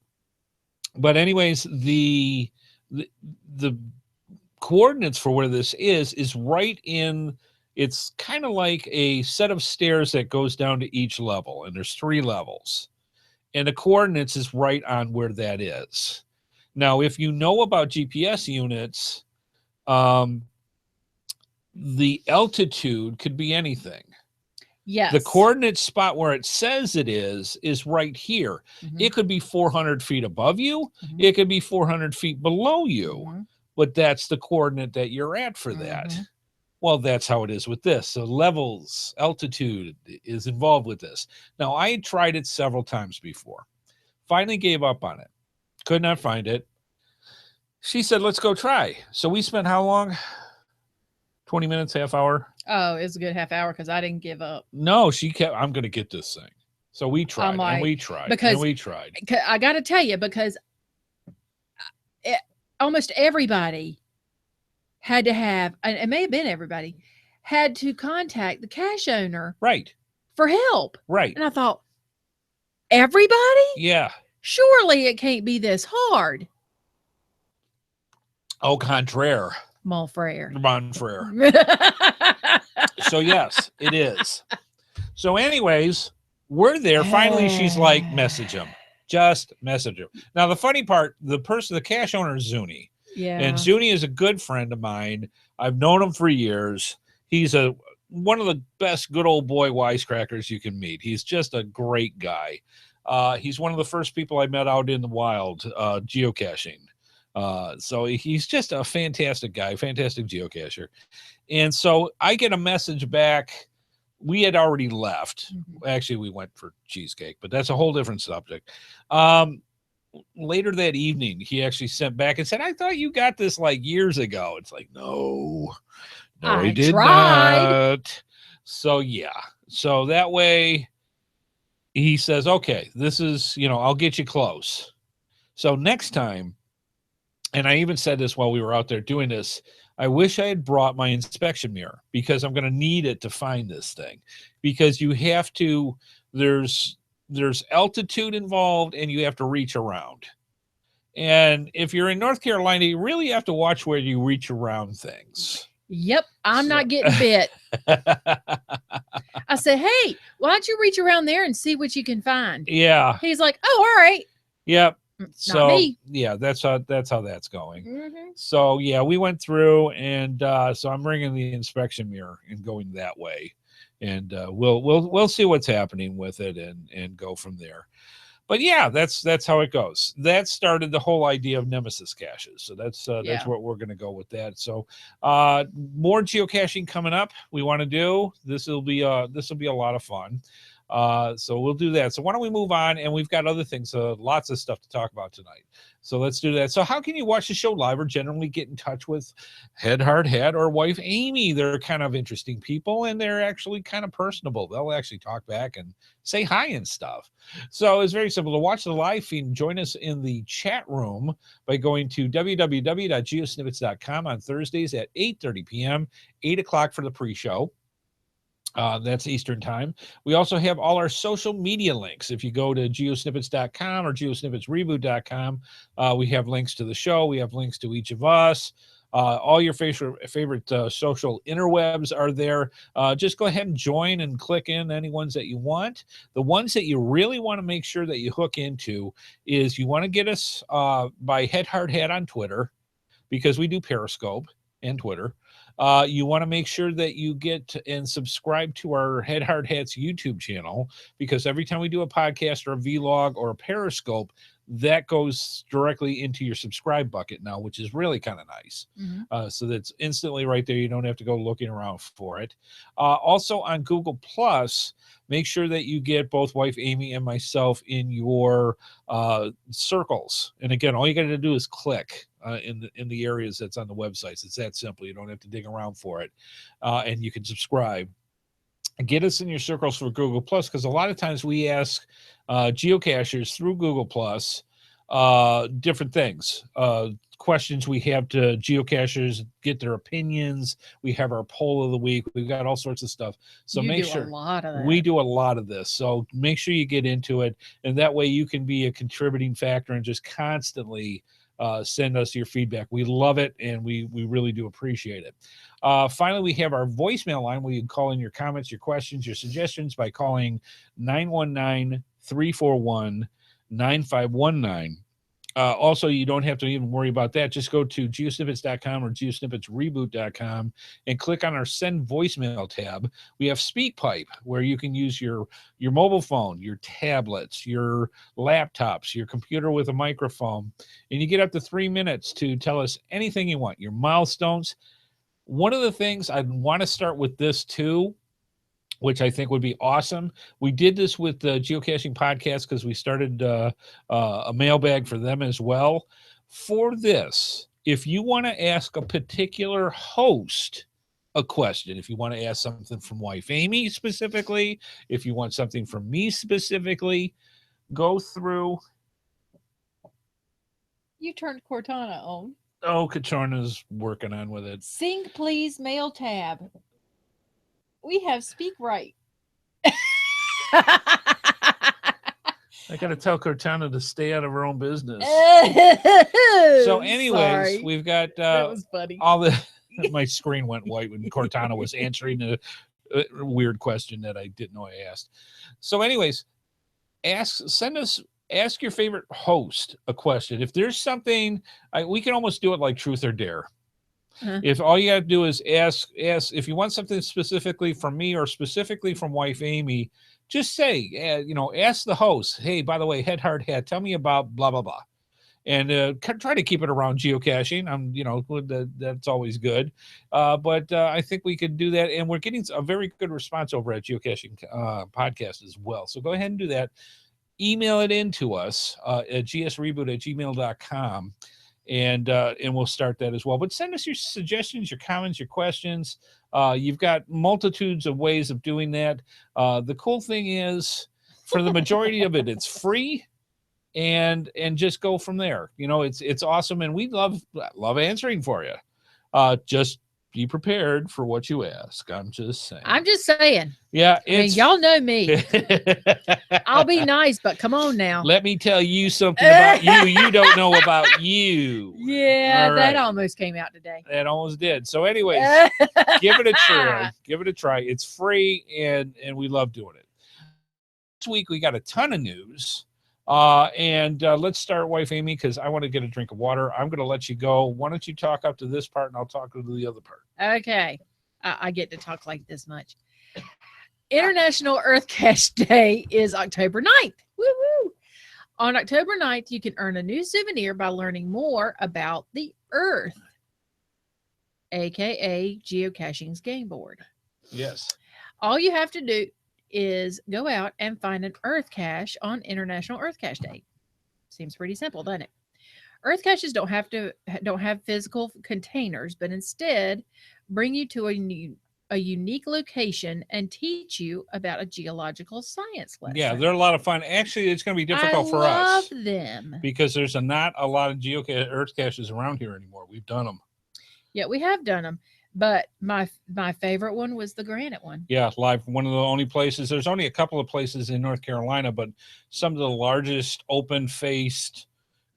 But anyways, the coordinates for where this is right in, it's kind of like a set of stairs that goes down to each level, and there's 3 levels. And the coordinates is right on where that is. Now, if you know about GPS units, the altitude could be anything. Yes. The coordinate spot where it says it is right here. Mm-hmm. It could be 400 feet above you. Mm-hmm. It could be 400 feet below you. Mm-hmm. But that's the coordinate that you're at for that. Mm-hmm. Well, that's how it is with this. So levels, altitude is involved with this. Now, I had tried it several times before. Finally gave up on it. Could not find it. She said, let's go try. So we spent how long? 20 minutes, half hour? Oh, it was a good half hour because I didn't give up. No, she kept, I'm going to get this thing. So we tried, and we tried, and we tried. I got to tell you, because almost everybody had to have, and it may have been everybody, had to contact the cache owner. Right. For help. Right. And I thought, everybody? Yeah. Surely it can't be this hard. Au contraire. Mon frere. So yes, it is. So anyways, we're there. Finally, she's like, message him. Just message him. Now, the funny part, the cache owner is Zuni. Yeah. And Zuni is a good friend of mine. I've known him for years. He's one of the best good old boy wisecrackers you can meet. He's just a great guy. He's one of the first people I met out in the wild, geocaching. So he's just a fantastic guy, fantastic geocacher. And so I get a message back. We had already left. Mm-hmm. Actually, we went for cheesecake, but that's a whole different subject. Later that evening, he actually sent back and said, I thought you got this like years ago. It's like, no, I did not. So yeah. So that way he says, okay, this is, I'll get you close. So next time, and I even said this while we were out there doing this, I wish I had brought my inspection mirror, because I'm going to need it to find this thing, because you have to, there's altitude involved, and you have to reach around. And if you're in North Carolina, you really have to watch where you reach around things. Yep. I'm not getting bit. I said, hey, why don't you reach around there and see what you can find? Yeah. He's like, oh, all right. Yep. So me. Yeah, that's how that's going. Mm-hmm. So yeah, we went through, and so I'm bringing the inspection mirror and going that way, and we'll see what's happening with it and go from there. But yeah, that's how it goes. That started the whole idea of Nemesis caches. So that's what we're going to go with that. So more geocaching coming up. We want to do this. Will be a lot of fun. So we'll do that. So why don't we move on? And we've got other things, lots of stuff to talk about tonight. So let's do that. So how can you watch the show live or generally get in touch with HeadHardHat or wife Amy? They're kind of interesting people, and they're actually kind of personable. They'll actually talk back and say hi and stuff. So it's very simple to watch the live feed. Join us in the chat room by going to www.geosnippits.com on Thursdays at 8:30 p.m., 8 o'clock for the pre-show. That's Eastern time. We also have all our social media links. If you go to geosnippits.com or geosnippitsreboot.com, we have links to the show. We have links to each of us. All your favorite social interwebs are there. Just go ahead and join and click in any ones that you want. The ones that you really want to make sure that you hook into is you want to get us by HeadHardHat on Twitter, because we do Periscope and Twitter. You want to make sure that you get and subscribe to our HeadHardHat's YouTube channel, because every time we do a podcast or a vlog or a Periscope, that goes directly into your subscribe bucket now, which is really kind of nice. So that's instantly right there. You don't have to go looking around for it. Also on Google Plus, make sure that you get both wife Amy and myself in your circles. And again, all you got to do is click in the areas that's on the websites. It's that simple. You don't have to dig around for it. And you can subscribe. Get us in your circles for Google Plus, because a lot of times we ask geocachers through Google Plus different things, questions we have to geocachers, get their opinions. We have our poll of the week. We've got all sorts of stuff. So make sure we do a lot of this. So make sure you get into it, and that way you can be a contributing factor and just constantly send us your feedback. We love it, and we really do appreciate it. Finally, we have our voicemail line where you can call in your comments, your questions, your suggestions by calling 919-341-9519. Also, you don't have to even worry about that. Just go to geosnippits.com or geosnippitsreboot.com and click on our send voicemail tab. We have SpeakPipe, where you can use your mobile phone, your tablets, your laptops, your computer with a microphone, and you get up to 3 minutes to tell us anything you want, your milestones. One of the things I want to start with this too, which I think would be awesome. We did this with the Geocaching Podcast because we started a mailbag for them as well. For this, if you want to ask a particular host a question, if you want to ask something from wife Amy specifically, if you want something from me specifically, go through. You turned Cortana on. Oh, Cortana's working on with it. Sync please mail tab. We have speak right. I got to tell Cortana to stay out of her own business. So anyways, we've got that was funny. All the my screen went white when Cortana was answering a weird question that I didn't know I asked. So anyways, ask your favorite host a question. If there's something, we can almost do it like truth or dare. If all you got to do is ask if you want something specifically from me or specifically from wife Amy, just say, ask the host, hey, by the way, HeadHardHat, tell me about blah, blah, blah. And try to keep it around geocaching. That's always good. But I think we could do that. And we're getting a very good response over at Geocaching Podcast as well. So go ahead and do that. Email it in to us at gsreboot@gmail.com. And we'll start that as well. But send us your suggestions, your comments, your questions. You've got multitudes of ways of doing that. The cool thing is, for the majority of it, it's free, and just go from there. It's awesome, and we love answering for you. Just be prepared for what you ask. I'm just saying. Yeah, y'all know me. I'll be nice, but come on now. Let me tell you something about you you don't know about you. Yeah, right. That almost came out today. That almost did. So anyways, give it a try. Give it a try. It's free, and we love doing it. This week we got a ton of news. Let's start, wife Amy, because I want to get a drink of water. I'm going to let you go. Why don't you talk up to this part, and I'll talk to the other part. Okay. I get to talk like this much. International Earth Cache Day is October 9th. Woo-woo! On October 9th, you can earn a new souvenir by learning more about the Earth, a.k.a. Geocaching's game board. Yes. All you have to do is go out and find an Earth cache on International Earth Cache Day. Seems pretty simple, doesn't it? Earth caches don't have physical containers, but instead bring you to a unique location and teach you about a geological science lesson. Yeah, they're a lot of fun. Actually, it's going to be difficult for us. I love them. Because there's not a lot of Earth caches around here anymore. We've done them. Yeah, we have done them. But my favorite one was the granite one. Yeah, live. One of the only places. There's only a couple of places in North Carolina, but some of the largest open-faced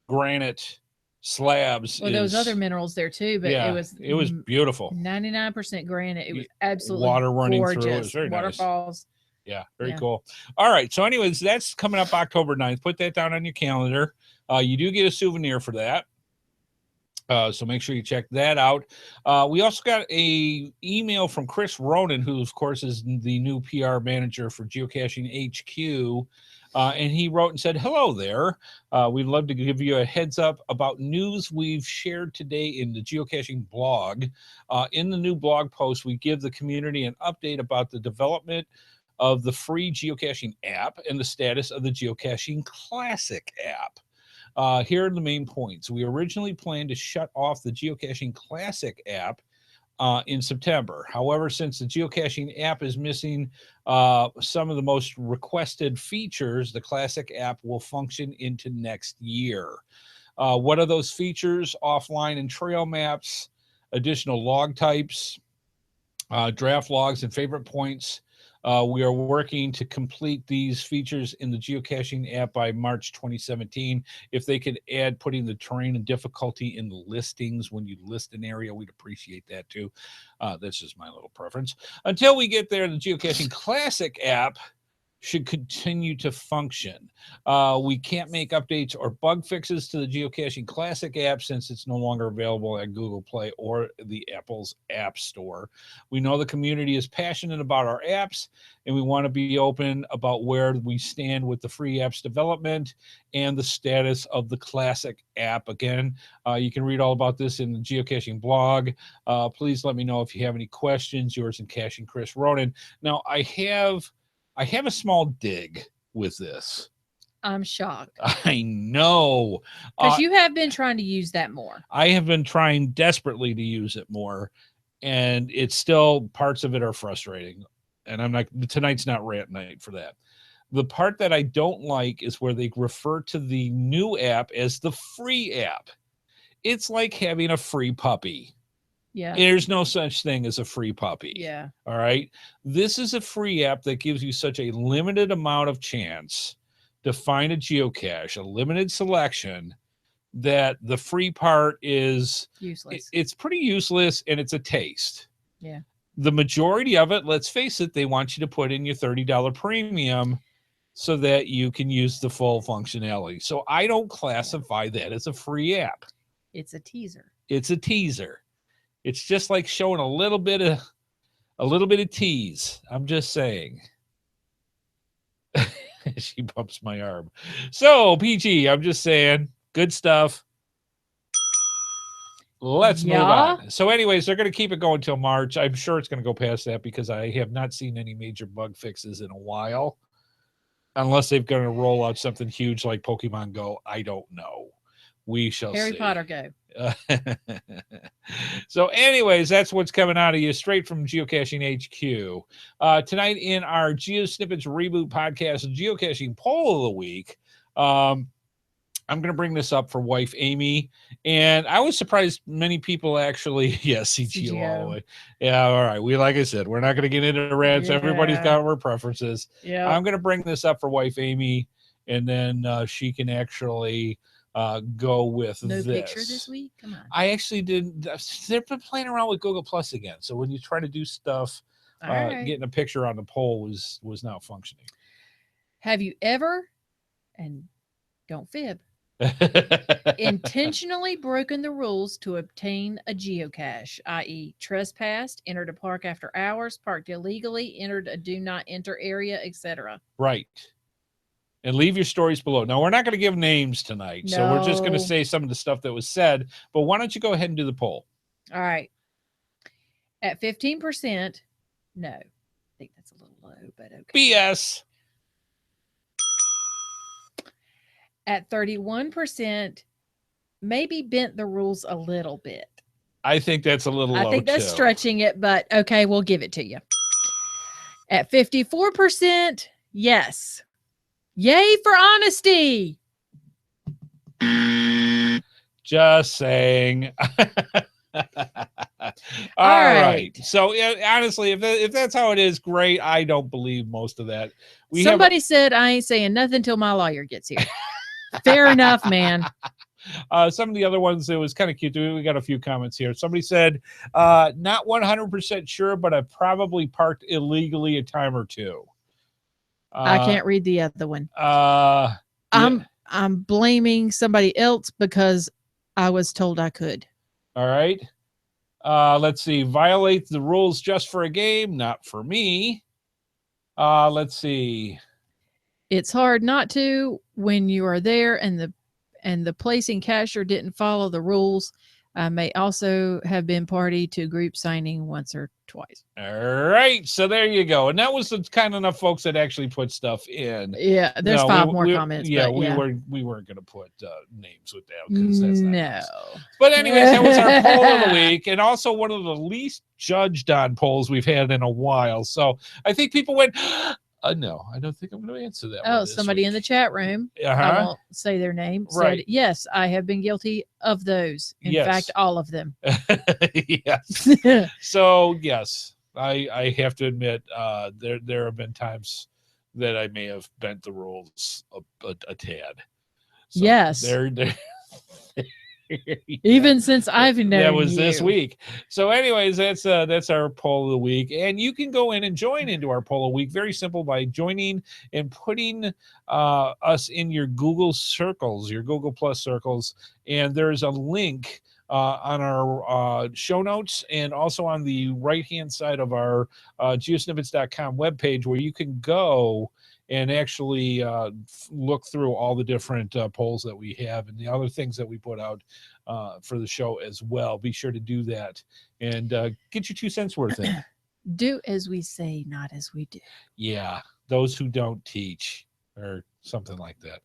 granite slabs. Well, there was other minerals there too, but yeah, it was beautiful. 99% granite. It was absolutely water running gorgeous. through. It was very Waterfalls. Nice. Yeah, very cool. All right. So anyways, that's coming up October 9th. Put that down on your calendar. You do get a souvenir for that. So make sure you check that out. We also got a email from Chris Ronan, who of course is the new PR manager for Geocaching HQ. And he wrote and said, hello there. We'd love to give you a heads up about news we've shared today in the geocaching blog. In the new blog post, we give the community an update about the development of the free geocaching app and the status of the Geocaching Classic app. Here are the main points. We originally planned to shut off the Geocaching Classic app in September. However, since the geocaching app is missing some of the most requested features, the Classic app will function into next year. What are those features? Offline and trail maps, additional log types, draft logs, and favorite points. We are working to complete these features in the geocaching app by March 2017. If they could add putting the terrain and difficulty in the listings when you list an area, we'd appreciate that too. That's just my little preference. Until we get there, the Geocaching Classic app should continue to function. We can't make updates or bug fixes to the Geocaching Classic app since it's no longer available at Google Play or the Apple's App Store. We know the community is passionate about our apps, and we want to be open about where we stand with the free apps development and the status of the Classic app. Again, you can read all about this in the geocaching blog. Please let me know if you have any questions. Yours and Caching Chris Ronan. Now, I have a small dig with this. I'm shocked. I know. Because you have been trying to use that more. I have been trying desperately to use it more, and it's still, parts of it are frustrating. And tonight's not rant night for that. The part that I don't like is where they refer to the new app as the free app. It's like having a free puppy. Yeah. There's no such thing as a free puppy. Yeah. All right. This is a free app that gives you such a limited amount of chance to find a geocache, a limited selection, that the free part is useless. It's pretty useless, and it's a taste. Yeah. The majority of it, let's face it, they want you to put in your $30 premium so that you can use the full functionality. So I don't classify that as a free app. It's a teaser. It's a teaser. It's just like showing a little bit of tease. I'm just saying. She bumps my arm. So, PG, I'm just saying, good stuff. Let's move on. So anyways, they're going to keep it going till March. I'm sure it's going to go past that because I have not seen any major bug fixes in a while. Unless they're going to roll out something huge like Pokemon Go. I don't know. We shall see. Harry Potter Go. So anyways, that's what's coming out of you straight from Geocaching HQ. Tonight in our GeoSnippits Reboot Podcast, Geocaching Poll of the Week, I'm going to bring this up for wife Amy, and I was surprised many people actually, CGO. Yeah, all right. Like I said, we're not going to get into rants. Yeah. Everybody's got their preferences. Yeah, I'm going to bring this up for wife Amy, and then she can actually go with this. No picture this week? Come on. I actually did. They've been playing around with Google Plus again. So when you try to do stuff, getting a picture on the poll was now functioning. Have you ever, and don't fib, intentionally broken the rules to obtain a geocache, i.e. trespassed, entered a park after hours, parked illegally, entered a do not enter area, etc.? Right. And leave your stories below. Now, we're not going to give names tonight, so we're just going to say some of the stuff that was said. But why don't you go ahead and do the poll? All right. At 15%, no. I think that's a little low, but okay. BS. At 31%, maybe bent the rules a little bit. I think that's a little low, I think that's stretching it, but okay, we'll give it to you. At 54%, yes. Yay for honesty. Just saying. All right. So honestly, if that's how it is, great. I don't believe most of that. Somebody said I ain't saying nothing till my lawyer gets here. Fair enough, man. Some of the other ones, it was kind of cute. We got a few comments here. Somebody said, not 100% sure, but I probably parked illegally a time or two. I can't read the other one. I'm blaming somebody else because I was told I could. All right. Let's see. Violate the rules just for a game. Not for me. Let's see. It's hard not to when you are there and the placing cacher didn't follow the rules. I may also have been party to group signing once or twice. All right, so there you go, and that was the kind enough folks that actually put stuff in. Yeah, there's No, 5 more comments. Yeah, but yeah, we weren't going to put names with that because that's not no. nice. But anyways, that was our poll of the week, and also one of the least judged on polls we've had in a while. So I think people went, no, I don't think I'm going to answer that. Oh, somebody in the chat room, I won't say their name, said, yes, I have been guilty of those. In fact, all of them. Yes. So, yes, I have to admit, there have been times that I may have bent the rules a tad. So yes. Even since I've known that was you. This week. So anyways, that's our poll of the week, and you can go in and join into our poll of the week. Very simple, by joining and putting us in your Google circles, your Google Plus circles, and there's a link on our show notes and also on the right hand side of our geosnippets.com webpage, where you can go and actually look through all the different polls that we have and the other things that we put out for the show as well. Be sure to do that and get your 2 cents worth in. Do as we say, not as we do. Yeah, those who don't teach, or something like that.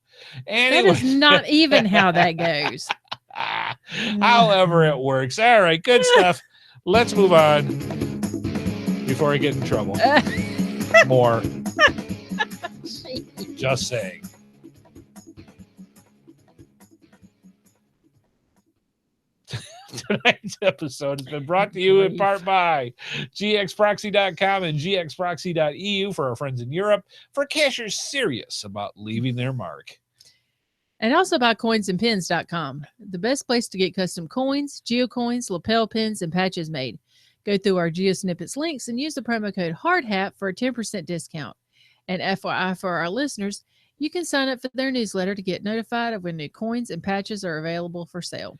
Anyway. That is not even how that goes. However it works. All right, good stuff. Let's move on before I get in trouble. More. Just saying. Tonight's episode has been brought to you in part by gxproxy.com and gxproxy.eu for our friends in Europe, for cachers serious about leaving their mark. And also by coinsandpins.com, the best place to get custom coins, geocoins, lapel pins, and patches made. Go through our GeoSnippets links and use the promo code HardHat for a 10% discount. And FYI for our listeners, you can sign up for their newsletter to get notified of when new coins and patches are available for sale.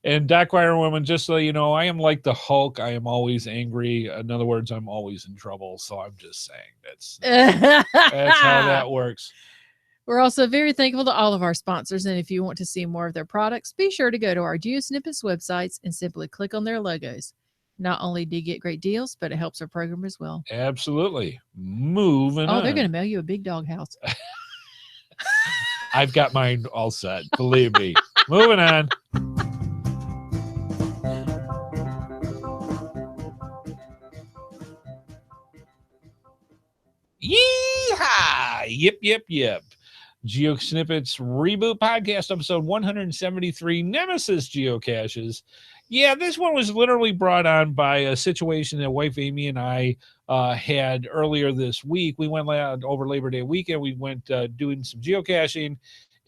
And Dockwire Woman, just so you know, I am like the Hulk. I am always angry. In other words, I'm always in trouble. So I'm just saying that's how that works. We're also very thankful to all of our sponsors. And if you want to see more of their products, be sure to go to our GeoSnippets websites and simply click on their logos. Not only do you get great deals, but it helps our program as well. Absolutely. Moving on. Oh, they're going to mail you a big dog house. I've got mine all set. Believe me. Moving on. Yeehaw! Yep. GeoSnippits Reboot Podcast, episode 173, Nemesis Geocaches. Yeah, this one was literally brought on by a situation that wife Amy and I had earlier this week. We went over Labor Day weekend. We went doing some geocaching,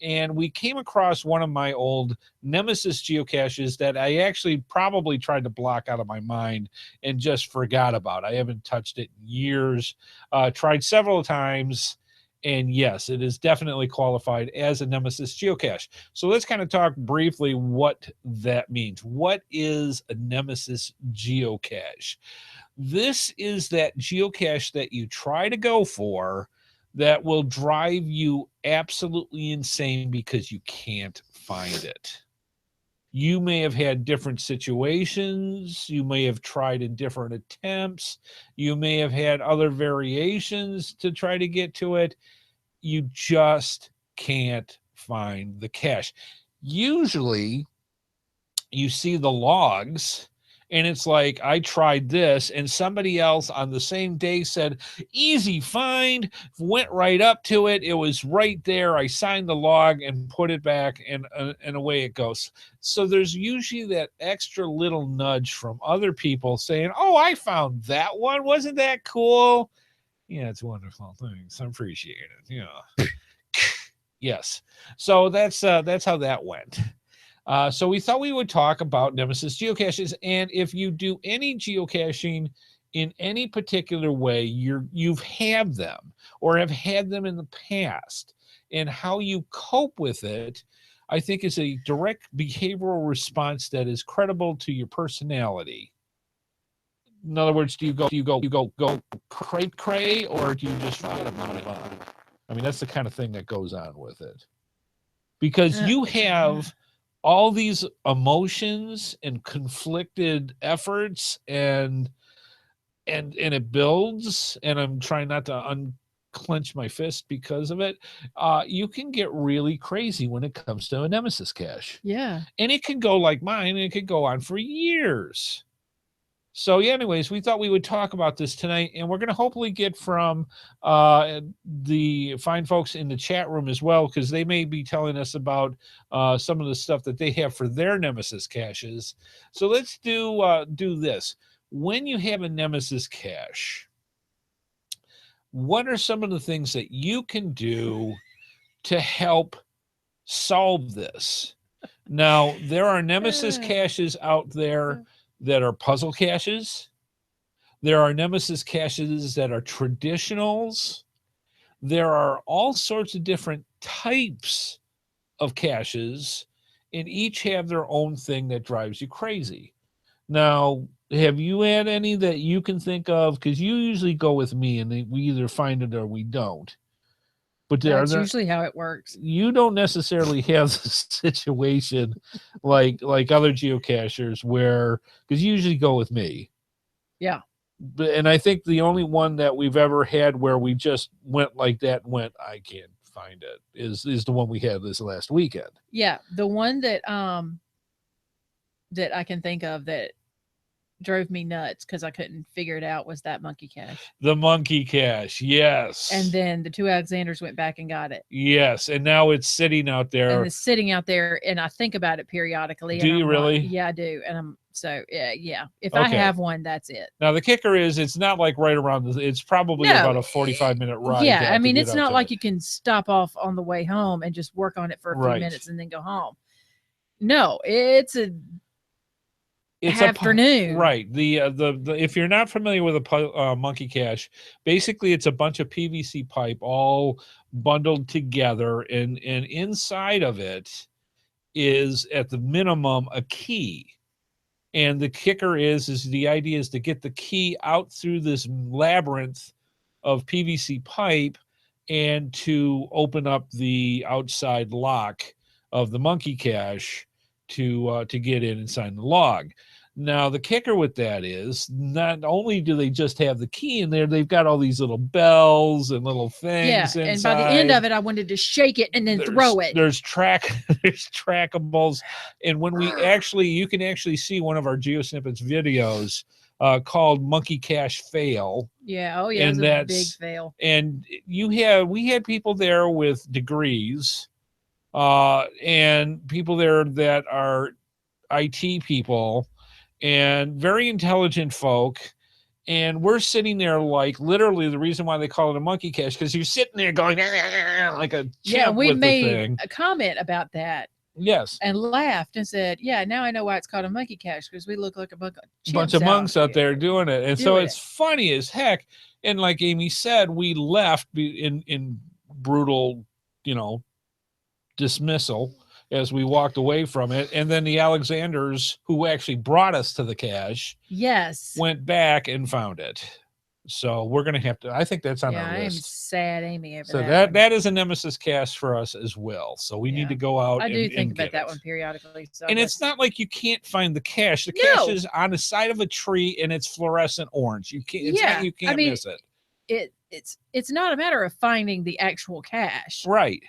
and we came across one of my old Nemesis geocaches that I actually probably tried to block out of my mind and just forgot about. I haven't touched it in years. Tried several times. And yes, it is definitely qualified as a Nemesis geocache. So let's kind of talk briefly what that means. What is a Nemesis geocache? This is that geocache that you try to go for that will drive you absolutely insane because you can't find it. You may have had different situations. You may have tried in different attempts. You may have had other variations to try to get to it. You just can't find the cache. Usually, you see the logs, and it's like, I tried this, and somebody else on the same day said, easy find, went right up to it. It was right there. I signed the log and put it back, and away it goes. So there's usually that extra little nudge from other people saying, oh, I found that one. Wasn't that cool? Yeah, it's wonderful. Thanks. I appreciate it. Yeah. Yes. So that's how that went. So we thought we would talk about Nemesis geocaches, and if you do any geocaching in any particular way, you've had them or have had them in the past, and how you cope with it, I think, is a direct behavioral response that is credible to your personality. In other words, do you go cray, or do you just try to move on? I mean, that's the kind of thing that goes on with it. Because you have all these emotions and conflicted efforts and it builds, and I'm trying not to unclench my fist because of it. You can get really crazy when it comes to a Nemesis cache. Yeah. And it can go like mine, and it could go on for years. So yeah, anyways, we thought we would talk about this tonight, and we're going to hopefully get from the fine folks in the chat room as well, because they may be telling us about some of the stuff that they have for their Nemesis caches. So let's do this. When you have a Nemesis cache, what are some of the things that you can do to help solve this? Now, there are Nemesis caches out there that are puzzle caches. There are Nemesis caches that are traditionals. There are all sorts of different types of caches, and each have their own thing that drives you crazy. Now, have you had any that you can think of? Because you usually go with me, and we either find it or we don't. But that's usually how it works. You don't necessarily have the situation like other geocachers where, because you usually go with me. Yeah. And I think the only one that we've ever had where we just went like that and went, I can't find it, is the one we had this last weekend. Yeah. The one that that I can think of that drove me nuts because I couldn't figure it out was that monkey cache. The monkey cache, yes. And then the two Alexanders went back and got it. Yes, and now it's sitting out there. And it's sitting out there, and I think about it periodically. Do you really? Yeah, I do. And I'm so yeah. If I have one, that's it. Now the kicker is, it's not like right around. It's probably about a 45-minute ride. Yeah, I mean, it's not like you can stop off on the way home and just work on it for a few minutes and then go home. No, it's afternoon. Right. The if you're not familiar with a monkey cache, basically it's a bunch of PVC pipe all bundled together, and inside of it is at the minimum a key. And the kicker is the idea is to get the key out through this labyrinth of PVC pipe and to open up the outside lock of the monkey cache to get in and sign the log. Now, the kicker with that is not only do they just have the key in there, they've got all these little bells and little things inside. And by the end of it, I wanted to shake it and then throw it. There's trackables. And when you can actually see one of our GeoSnippits videos called Monkey Cache Fail. Yeah. Oh, yeah. And that's a big fail. And we had people there with degrees and people there that are IT people and very intelligent folk. And we're sitting there like literally the reason why they call it a monkey cache, because you're sitting there going like a chimp. We made a comment about that. Yes. And laughed and said, yeah, now I know why it's called a monkey cache, because we look like a bunch of monks out there doing it. And so it's funny as heck. And like Amy said, we left in brutal, dismissal as we walked away from it. And then the Alexanders, who actually brought us to the cache, went back and found it. So we're going to have to, I think that's on our list. I'm sad Amy over so that is a Nemesis cache for us as well. So we need to go out I do think about that one periodically. So and it's not like you can't find the cache. The cache is on the side of a tree and it's fluorescent orange. You can't, you can't miss it. It's not a matter of finding the actual cache. Right.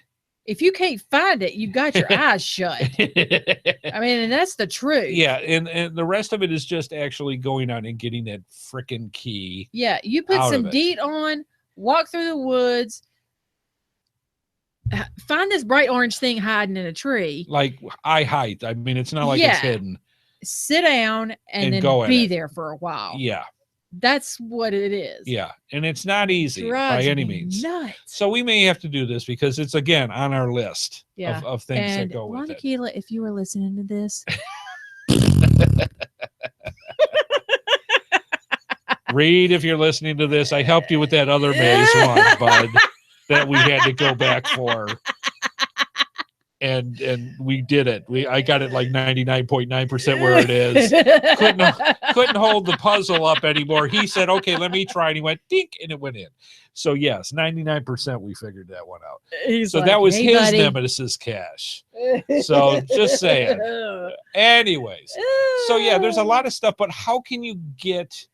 If you can't find it, you've got your eyes shut. I mean, and that's the truth. Yeah, and the rest of it is just actually going out and getting that freaking key. Yeah, you put some DEET on, walk through the woods, find this bright orange thing hiding in a tree. Like eye height. I mean, it's not like it's hidden. Sit down and then be there for a while. Yeah. That's what it is. Yeah. And it's not easy by any means. Nuts. So we may have to do this because it's, again, on our list of things that go with it. Tequila, if you were listening to this. Reed, if you're listening to this, I helped you with that other maze one, bud, that we had to go back for. and we did it. I got it like 99.9% where it is. Couldn't hold the puzzle up anymore. He said, okay, let me try. And he went dink, and it went in. So yes, 99% we figured that one out. So that was his Nemesis cache. So just saying. Anyways, so yeah, there's a lot of stuff, but how can you get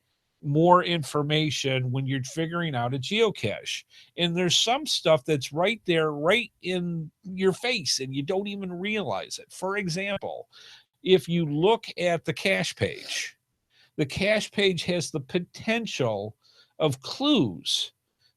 more information when you're figuring out a geocache? And there's some stuff that's right there, right in your face, and you don't even realize it. For example, if you look at the cache page has the potential of clues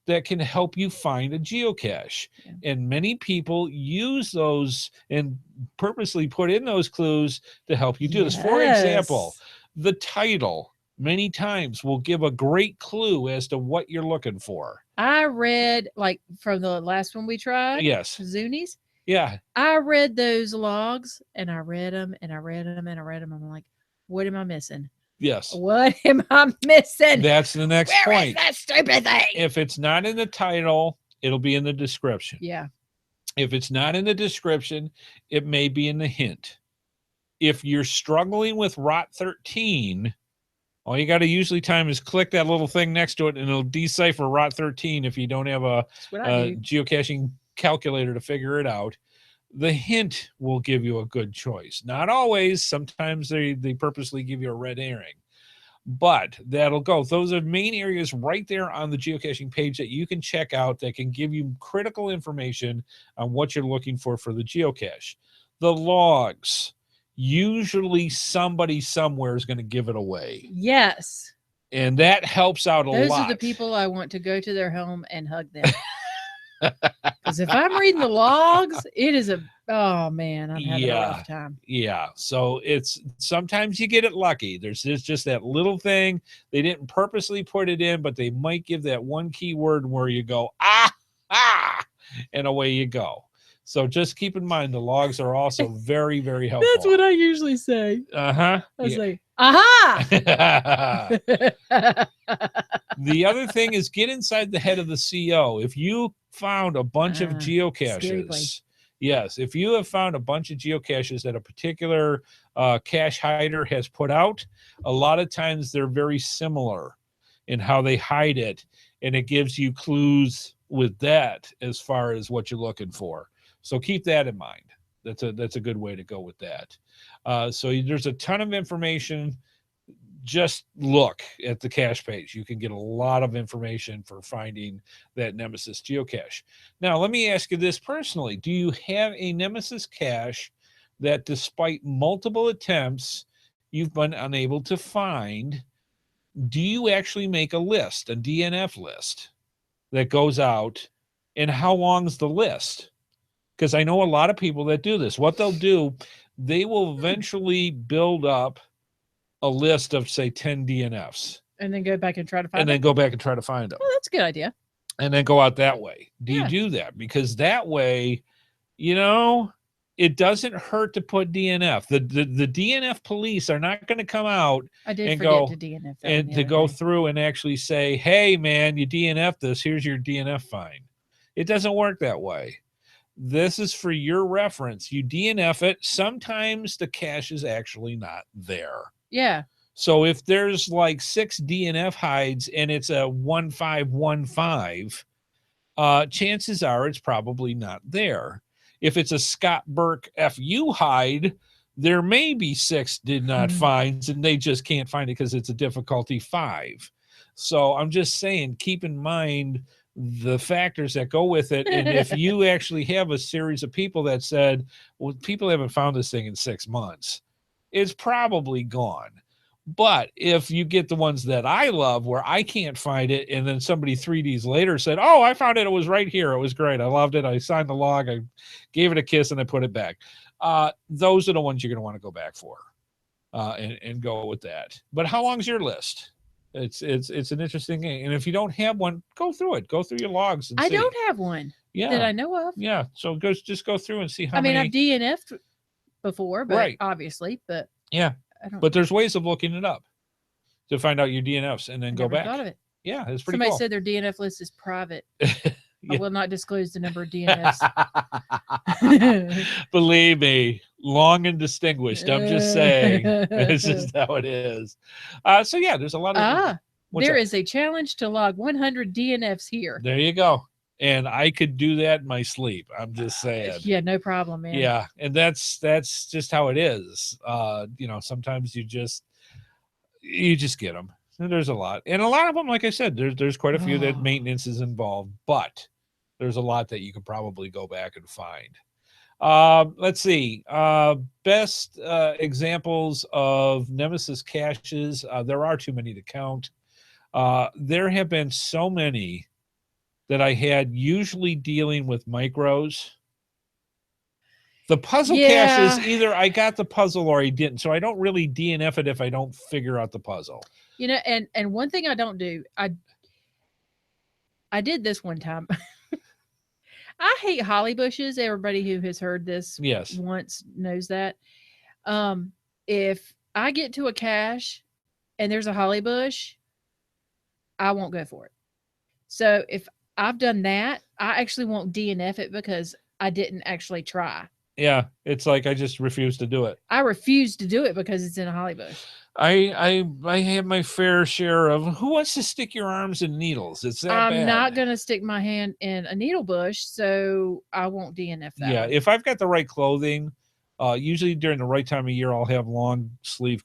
that can help you find a geocache. Yeah. And many people use those and purposely put in those clues to help you do this. For example, the title many times will give a great clue as to what you're looking for. I read, like, from the last one we tried. Yes. Zunies. Yeah. I read those logs, and I read them, and I read them, and I read them. I'm like, what am I missing? Yes. What am I missing? That's the next Where point. is that stupid thing? If it's not in the title, it'll be in the description. Yeah. If it's not in the description, it may be in the hint. If you're struggling with Rot 13, all you got to usually time is click that little thing next to it, and it'll decipher Rot 13 if you don't have a geocaching calculator to figure it out. The hint will give you a good choice. Not always. Sometimes they purposely give you a red herring. But that'll go. Those are main areas right there on the geocaching page that you can check out that can give you critical information on what you're looking for the geocache. The logs. Usually somebody somewhere is going to give it away. Yes. And that helps out a lot. Those are the people I want to go to their home and hug them. Because if I'm reading the logs, it is oh man, I'm having a rough time. Yeah. So it's sometimes you get it lucky. There's just that little thing. They didn't purposely put it in, but they might give that one keyword where you go, and away you go. So just keep in mind the logs are also very, very helpful. That's what I usually say. I say, aha! The other thing is get inside the head of the CO. If you found a bunch of geocaches, yes, if you have found a bunch of geocaches that a particular cache hider has put out, a lot of times they're very similar in how they hide it, and it gives you clues with that as far as what you're looking for. So keep that in mind. That's a good way to go with that. So there's a ton of information. Just look at the cache page. You can get a lot of information for finding that Nemesis geocache. Now, let me ask you this personally. Do you have a Nemesis cache that despite multiple attempts, you've been unable to find? Do you actually make a list, a DNF list that goes out? And how long's the list? Because I know a lot of people that do this. What they'll do, they will eventually build up a list of, say, 10 DNFs. And then go back and try to find them. And then go back and try to find them. Oh, that's a good idea. And then go out that way. Do you do that? Because that way, it doesn't hurt to put DNF. The DNF police are not going to come out and go to DNF and to go through and actually say, hey, man, you DNF this. Here's your DNF fine. It doesn't work that way. This is for your reference. You DNF it. Sometimes the cache is actually not there. Yeah. So if there's like 6 DNF hides and it's a 1515, chances are it's probably not there. If it's a Scott Burke FU hide, there may be 6 did not finds, and they just can't find it because it's a difficulty 5. So I'm just saying, keep in mind the factors that go with it. And if you actually have a series of people that said, well, people haven't found this thing in 6 months, it's probably gone. But if you get the ones that I love where I can't find it, and then somebody 3Ds later said, oh, I found it. It was right here. It was great. I loved it. I signed the log. I gave it a kiss and I put it back. Those are the ones you're going to want to go back for and go with that. But how long's your list? It's an interesting thing. And if you don't have one, go through it. Go through your logs. And I see. Don't have one that I know of. Yeah. So just go through and see how many. I've DNF'd before, but obviously, but yeah. But there's ways of looking it up to find out your DNFs and then go back. Thought of it. Yeah, it's pretty Somebody cool. said their DNF list is private. I will not disclose the number of DNFs. Believe me, long and distinguished. I'm just saying. It's just how it is. So yeah, there's a lot of there is a challenge to log 100 DNFs here. There you go. And I could do that in my sleep. I'm just saying. Yeah, no problem, man. Yeah, and that's just how it is. Sometimes you just get them. And there's a lot. And a lot of them, like I said, there's quite a few that maintenance is involved, but there's a lot that you could probably go back and find. Let's see. Best examples of Nemesis caches. There are too many to count. There have been so many that I had, usually dealing with micros. The puzzle caches, either I got the puzzle or I didn't. So I don't really DNF it if I don't figure out the puzzle. And one thing I don't do, I did this one time. I hate holly bushes. Everybody who has heard this once knows that. If I get to a cache and there's a holly bush, I won't go for it. So if I've done that, I actually won't DNF it because I didn't actually try. Yeah, it's like I just refuse to do it. I refuse to do it because it's in a holly bush. I have my fair share of who wants to stick your arms in needles. It's that bad. I'm not going to stick my hand in a needle bush, so I won't DNF that. Yeah, if I've got the right clothing, usually during the right time of year, I'll have long sleeve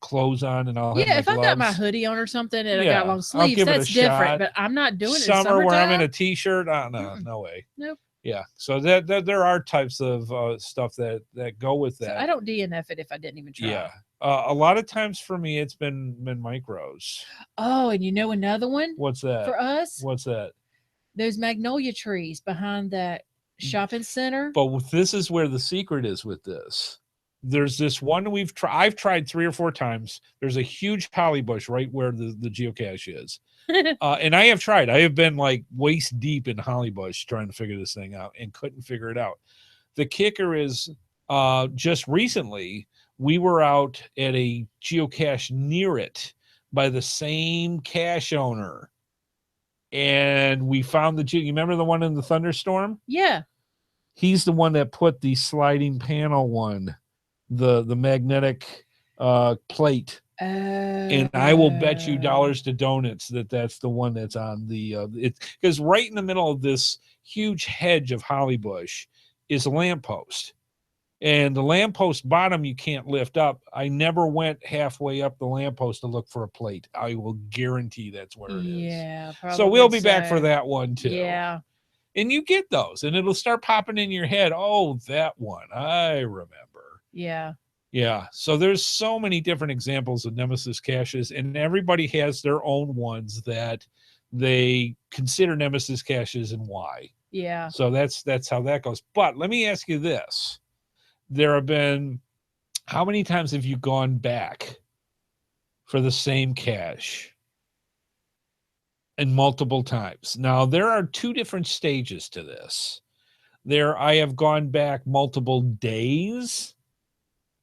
clothes on, and I'll have my if gloves. I've got my hoodie on or something and I got long sleeves, that's different. Shot. But I'm not doing it in summer where I'm in a t-shirt. No way. Nope. Yeah, so there are types of stuff that go with that. So I don't DNF it if I didn't even try. Yeah, a lot of times for me, it's been micros. Oh, and you know another one? What's that for us? What's that? Those magnolia trees behind that shopping center. But this is where the secret is with this. There's this one I've tried 3 or 4 times. There's a huge holly bush right where the geocache is. And I have tried. I have been like waist deep in holly bush trying to figure this thing out and couldn't figure it out. The kicker is just recently we were out at a geocache near it by the same cache owner. And we found you remember the one in the thunderstorm? Yeah. He's the one that put the sliding panel one, the magnetic plate. And I will bet you dollars to donuts that's the one that's on the because right in the middle of this huge hedge of holly bush is a lamppost, and the lamppost bottom you can't lift up. I never went halfway up the lamppost to look for a plate. I will guarantee that's where it is. Yeah, probably. So we'll be back for that one too. Yeah. And you get those, and it'll start popping in your head. Oh, that one. I remember. Yeah. Yeah. So there's so many different examples of Nemesis caches, and everybody has their own ones that they consider Nemesis caches and why. Yeah. So that's how that goes. But let me ask you this. There have been, how many times have you gone back for the same cache? And multiple times. Now, there are 2 different stages to this. I have gone back multiple days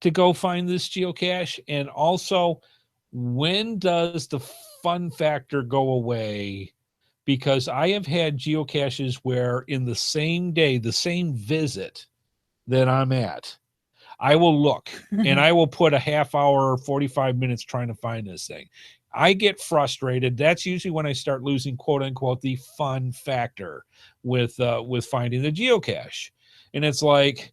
to go find this geocache, and also, when does the fun factor go away? Because I have had geocaches where in the same day, the same visit that I'm at, I will look and I will put a half hour, 45 minutes trying to find this thing. I get frustrated. That's usually when I start losing, quote unquote, the fun factor with finding the geocache. And it's like,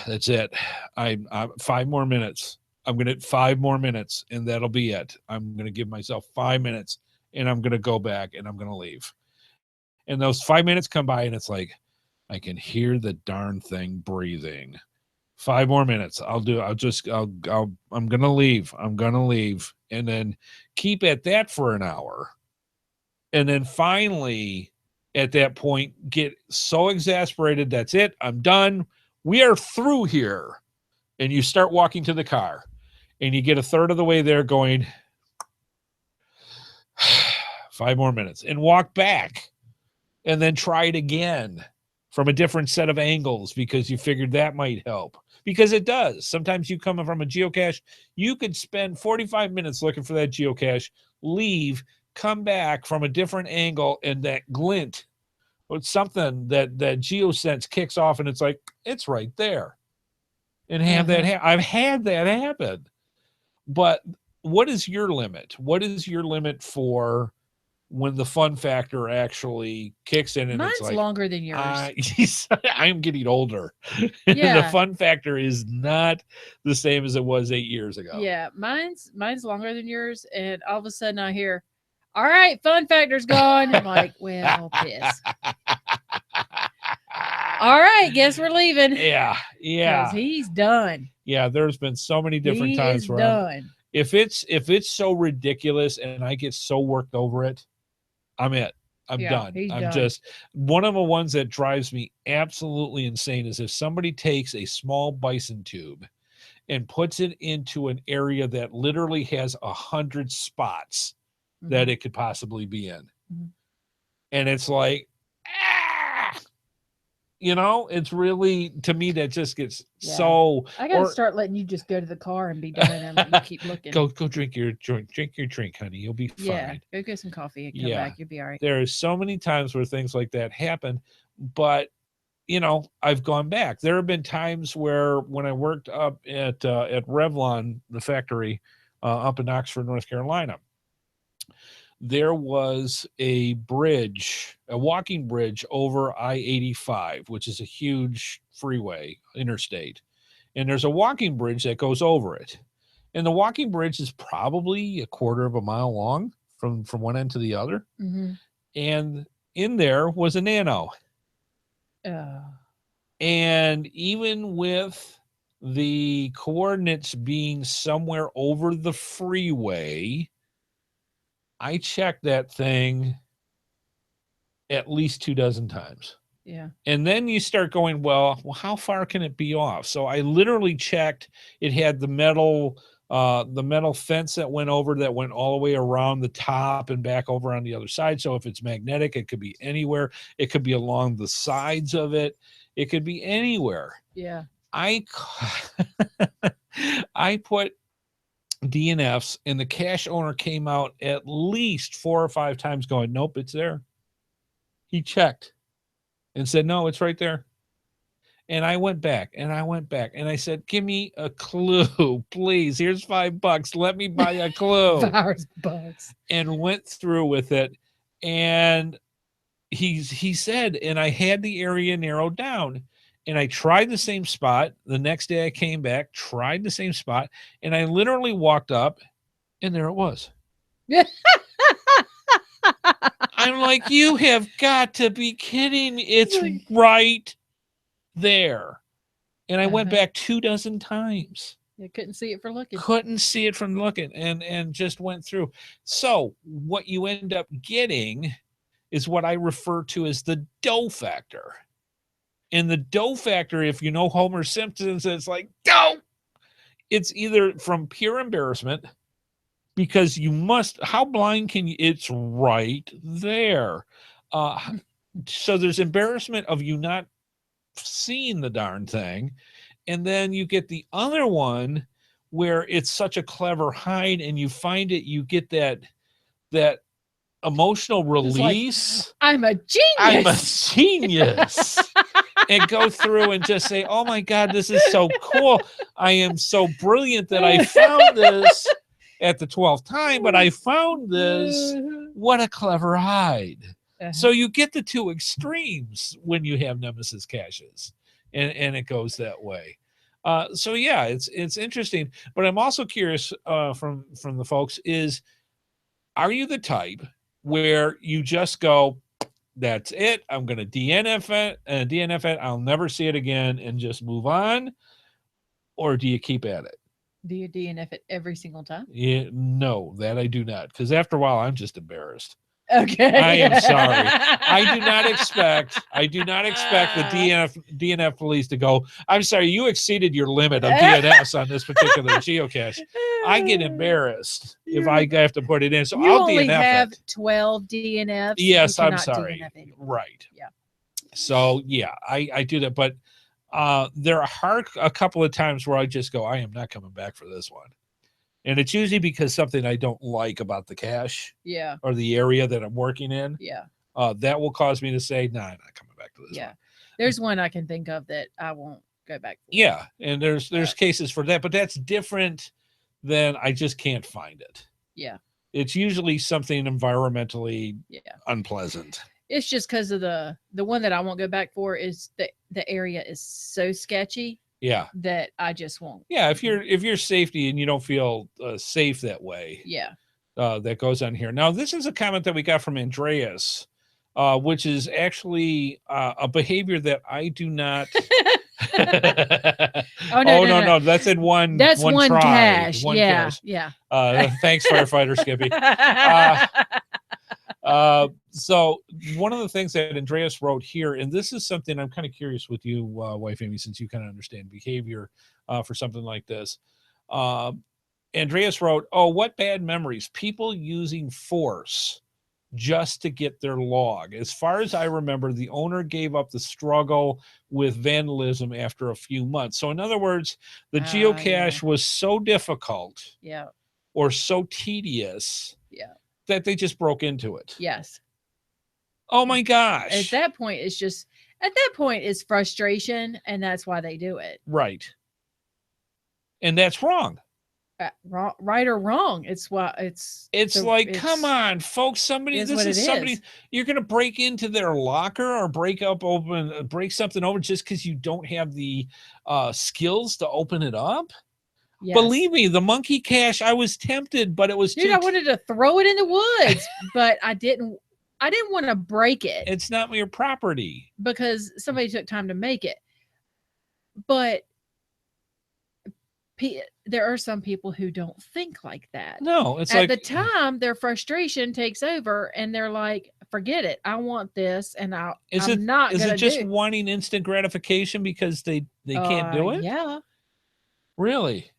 that's it. I'm 5 more minutes. I'm going to 5 more minutes and that'll be it. I'm going to give myself 5 minutes and I'm going to go back and I'm going to leave. And those 5 minutes come by and it's like, I can hear the darn thing breathing. 5 more minutes. I'm going to leave. I'm going to leave. And then keep at that for an hour. And then finally at that point, get so exasperated. That's it. I'm done. We are through here. And you start walking to the car and you get a third of the way there going 5 more minutes and walk back and then try it again from a different set of angles because you figured that might help. Because it does. Sometimes you come from a geocache, you could spend 45 minutes looking for that geocache, leave, come back from a different angle, and that glint It's something that GeoSense kicks off and it's like, it's right there. And I've had that happen. But what is your limit? What is your limit for when the fun factor actually kicks in? And Mine's it's like, longer than yours. I'm getting older. Yeah. The fun factor is not the same as it was 8 years ago. Yeah, mine's longer than yours, and all of a sudden I hear, "All right, fun factor's gone." I'm like, "Well, piss." All right, guess we're leaving. Yeah, Because he's done. Yeah, there's been so many different times where done. If it's so ridiculous and I get so worked over it, I'm done. I'm done. just one of the ones that drives me absolutely insane is if somebody takes a small bison tube and puts it into an area that literally has 100 spots that it could possibly be in. Mm-hmm. And it's like, it's really, to me, that just gets so. I gotta start letting you just go to the car and be done and let you keep looking. Go drink your drink, honey. You'll be fine. Yeah, go get some coffee and come back. You'll be all right. There are so many times where things like that happen, but I've gone back. There have been times where when I worked up at Revlon, the factory up in Oxford, North Carolina, there was a walking bridge over I-85, which is a huge freeway interstate. And there's a walking bridge that goes over it. And the walking bridge is probably a quarter of a mile long from one end to the other. Mm-hmm. And in there was a nano. And even with the coordinates being somewhere over the freeway, I checked that thing at least 24 times. Yeah. And then you start going, well, how far can it be off? So I literally checked. It had the metal fence that went all the way around the top and back over on the other side. So if it's magnetic, it could be anywhere. It could be along the sides of it. It could be anywhere. Yeah. I put DNFs, and the cache owner came out at least 4 or 5 times going, nope, it's there. He checked and said, no, it's right there. And I went back and I said, give me a clue, please. Here's $5. Let me buy a clue. $5. And went through with it. And he said, and I had the area narrowed down. And I tried the same spot. The next day I came back, tried the same spot, and I literally walked up, and there it was. I'm like, you have got to be kidding. It's right there. And I went back 24 times. You couldn't see it for looking. Couldn't see it from looking, and just went through. So what you end up getting is what I refer to as the dough factor. And the dough factor, if you know Homer Simpson, it's like, dough. It's either from pure embarrassment, because you must, how blind can you, it's right there. So there's embarrassment of you not seeing the darn thing. And then you get the other one where it's such a clever hide and you find it, you get that emotional release. Like, I'm a genius. And go through and just say, oh my God, this is so cool. I am so brilliant that I found this at the 12th time, but I found this. What a clever hide. So you get the two extremes when you have Nemesis caches, and it goes that way. So yeah, it's interesting, but I'm also curious from the folks is, are you the type where you just go, that's it, I'm going to DNF it, I'll never see it again, and just move on? Or do you keep at it? Do you DNF it every single time? Yeah, no, that I do not, because after a while, I'm just embarrassed. Okay. I am sorry. I do not expect the DNF police to go, I'm sorry, you exceeded your limit of DNFs on this particular geocache. I get embarrassed if I have to put it in. So you I'll only DNF have it. 12 DNFs. Yes, I'm sorry. Right. Yeah. So yeah, I do that. But there are a couple of times where I just go, I am not coming back for this one. And it's usually because something I don't like about the cache, yeah, or the area that I'm working in. Yeah. that will cause me to say, nah, I'm not coming back to this. Yeah. One. There's one I can think of that I won't go back for. Yeah. And there's cases for that, but that's different than I just can't find it. Yeah. It's usually something environmentally unpleasant. It's just because of the one that I won't go back for is the area is so sketchy. Yeah. That I just won't. Yeah. If you're safety and you don't feel safe that way. Yeah. That goes on here. Now, this is a comment that we got from Andreas, which is actually a behavior that I do not. No. That's in one. That's one try. cache. One cache. Thanks, firefighter Skippy. So one of the things that Andreas wrote here, and this is something I'm kind of curious with you, wife Amy, since you kind of understand behavior for something like this. Andreas wrote, "Oh, what bad memories! People using force just to get their log. As far as I remember, the owner gave up the struggle with vandalism after a few months." So in other words, the geocache was so difficult or so tedious that they just broke into it. Yes. Oh my gosh. At that point, it's frustration, and that's why they do it. Right. And that's wrong. Right or wrong, it's like, come on, folks, somebody you're gonna break into their locker or break something over just because you don't have the skills to open it up. Yes. Believe me, the monkey cache, I was tempted, but it was I wanted to throw it in the woods, but I didn't want to break it. It's not your property because somebody took time to make it. But there are some people who don't think like that. No, it's at the time their frustration takes over and they're like, forget it. I want this, and is it just wanting instant gratification because they can't do it? Yeah. Really?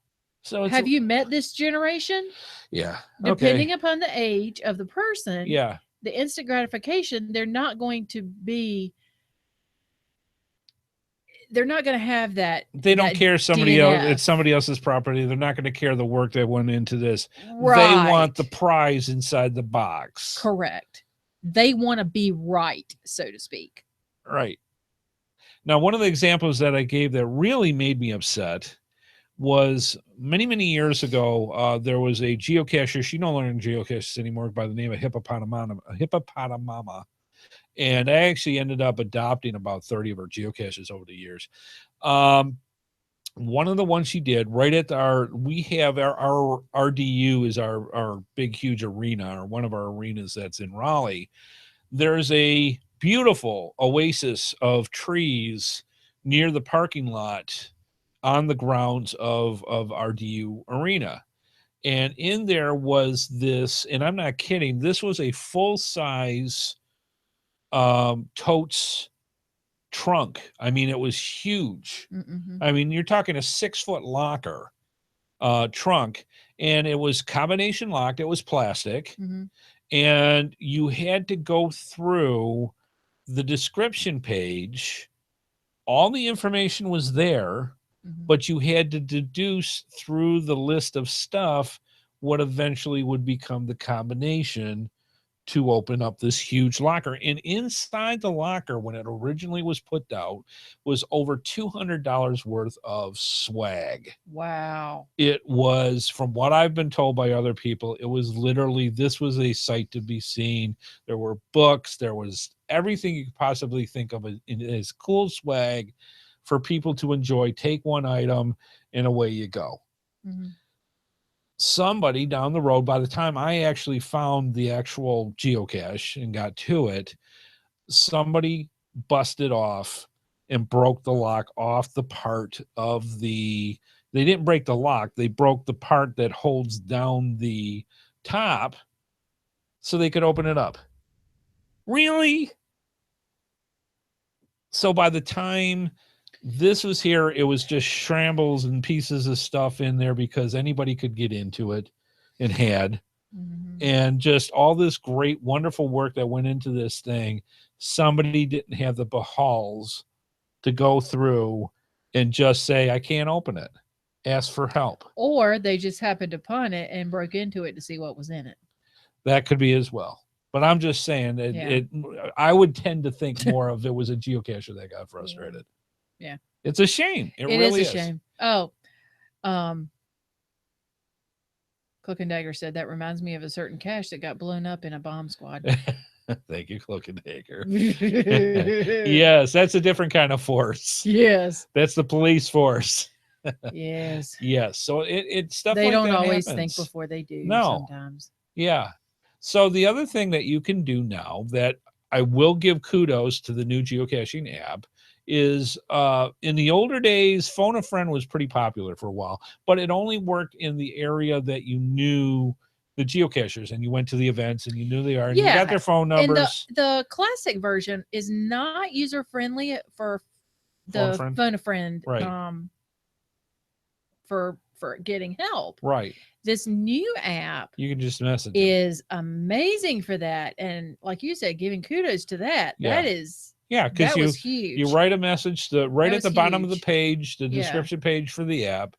So have you met this generation? Yeah. Depending upon the age of the person. Yeah. The instant gratification, they're not going to have that. They don't care somebody DNF. else. It's somebody else's property. They're not going to care the work that went into this. Right. They want the prize inside the box. Correct. They want to be right, so to speak. Right. Now, one of the examples that I gave that really made me upset was many, many years ago, there was a geocacher. She no longer geocaches anymore, by the name of Hippopotamama. And I actually ended up adopting about 30 of her geocaches over the years. One of the ones she did right at our RDU is our big, huge arena, or one of our arenas that's in Raleigh. There's a beautiful oasis of trees near the parking lot on the grounds of RDU Arena. And in there was this, and I'm not kidding, this was a full-size totes trunk. I mean, it was huge. Mm-hmm. I mean, you're talking a 6-foot locker trunk, and it was combination locked. It was plastic. Mm-hmm. And you had to go through the description page. All the information was there, but you had to deduce through the list of stuff what eventually would become the combination to open up this huge locker. And inside the locker, when it originally was put out, was over $200 worth of swag. Wow. It was, from what I've been told by other people, it was literally, this was a sight to be seen. There were books, there was everything you could possibly think of as cool swag for people to enjoy. Take one item and away you go. Mm-hmm. Somebody down the road, by the time I actually found the actual geocache and got to it, somebody busted off and broke the lock off the part of they didn't break the lock, they broke the part that holds down the top so they could open it up. Really? So by the time this was here, it was just shambles and pieces of stuff in there because anybody could get into it and had. Mm-hmm. And just all this great, wonderful work that went into this thing, somebody didn't have the balls to go through and just say, I can't open it. Ask for help. Or they just happened upon it and broke into it to see what was in it. That could be as well. But I'm just saying Yeah. I would tend to think more of it was a geocacher that got frustrated. Yeah. It's a shame. It It really is a shame. Oh, Cloak and Dagger said that reminds me of a certain cache that got blown up in a bomb squad. Thank you, Cloak and Dagger. Yes, that's a different kind of force. Yes. That's the police force. Yes. Yes. So it's stuff They like don't that always happens. think before they do No. sometimes. Yeah. So the other thing that you can do now that I will give kudos to the new geocaching app is in the older days, Phone a Friend was pretty popular for a while, but it only worked in the area that you knew the geocachers and you went to the events and you knew they are and you got their phone numbers. And the classic version is not user friendly for the Phone a Friend right. For getting help. Right. This new app you can just message is amazing for that. And like you said, giving kudos to that. Yeah. That is because was huge. You write a message right at the bottom of the page, the description page for the app,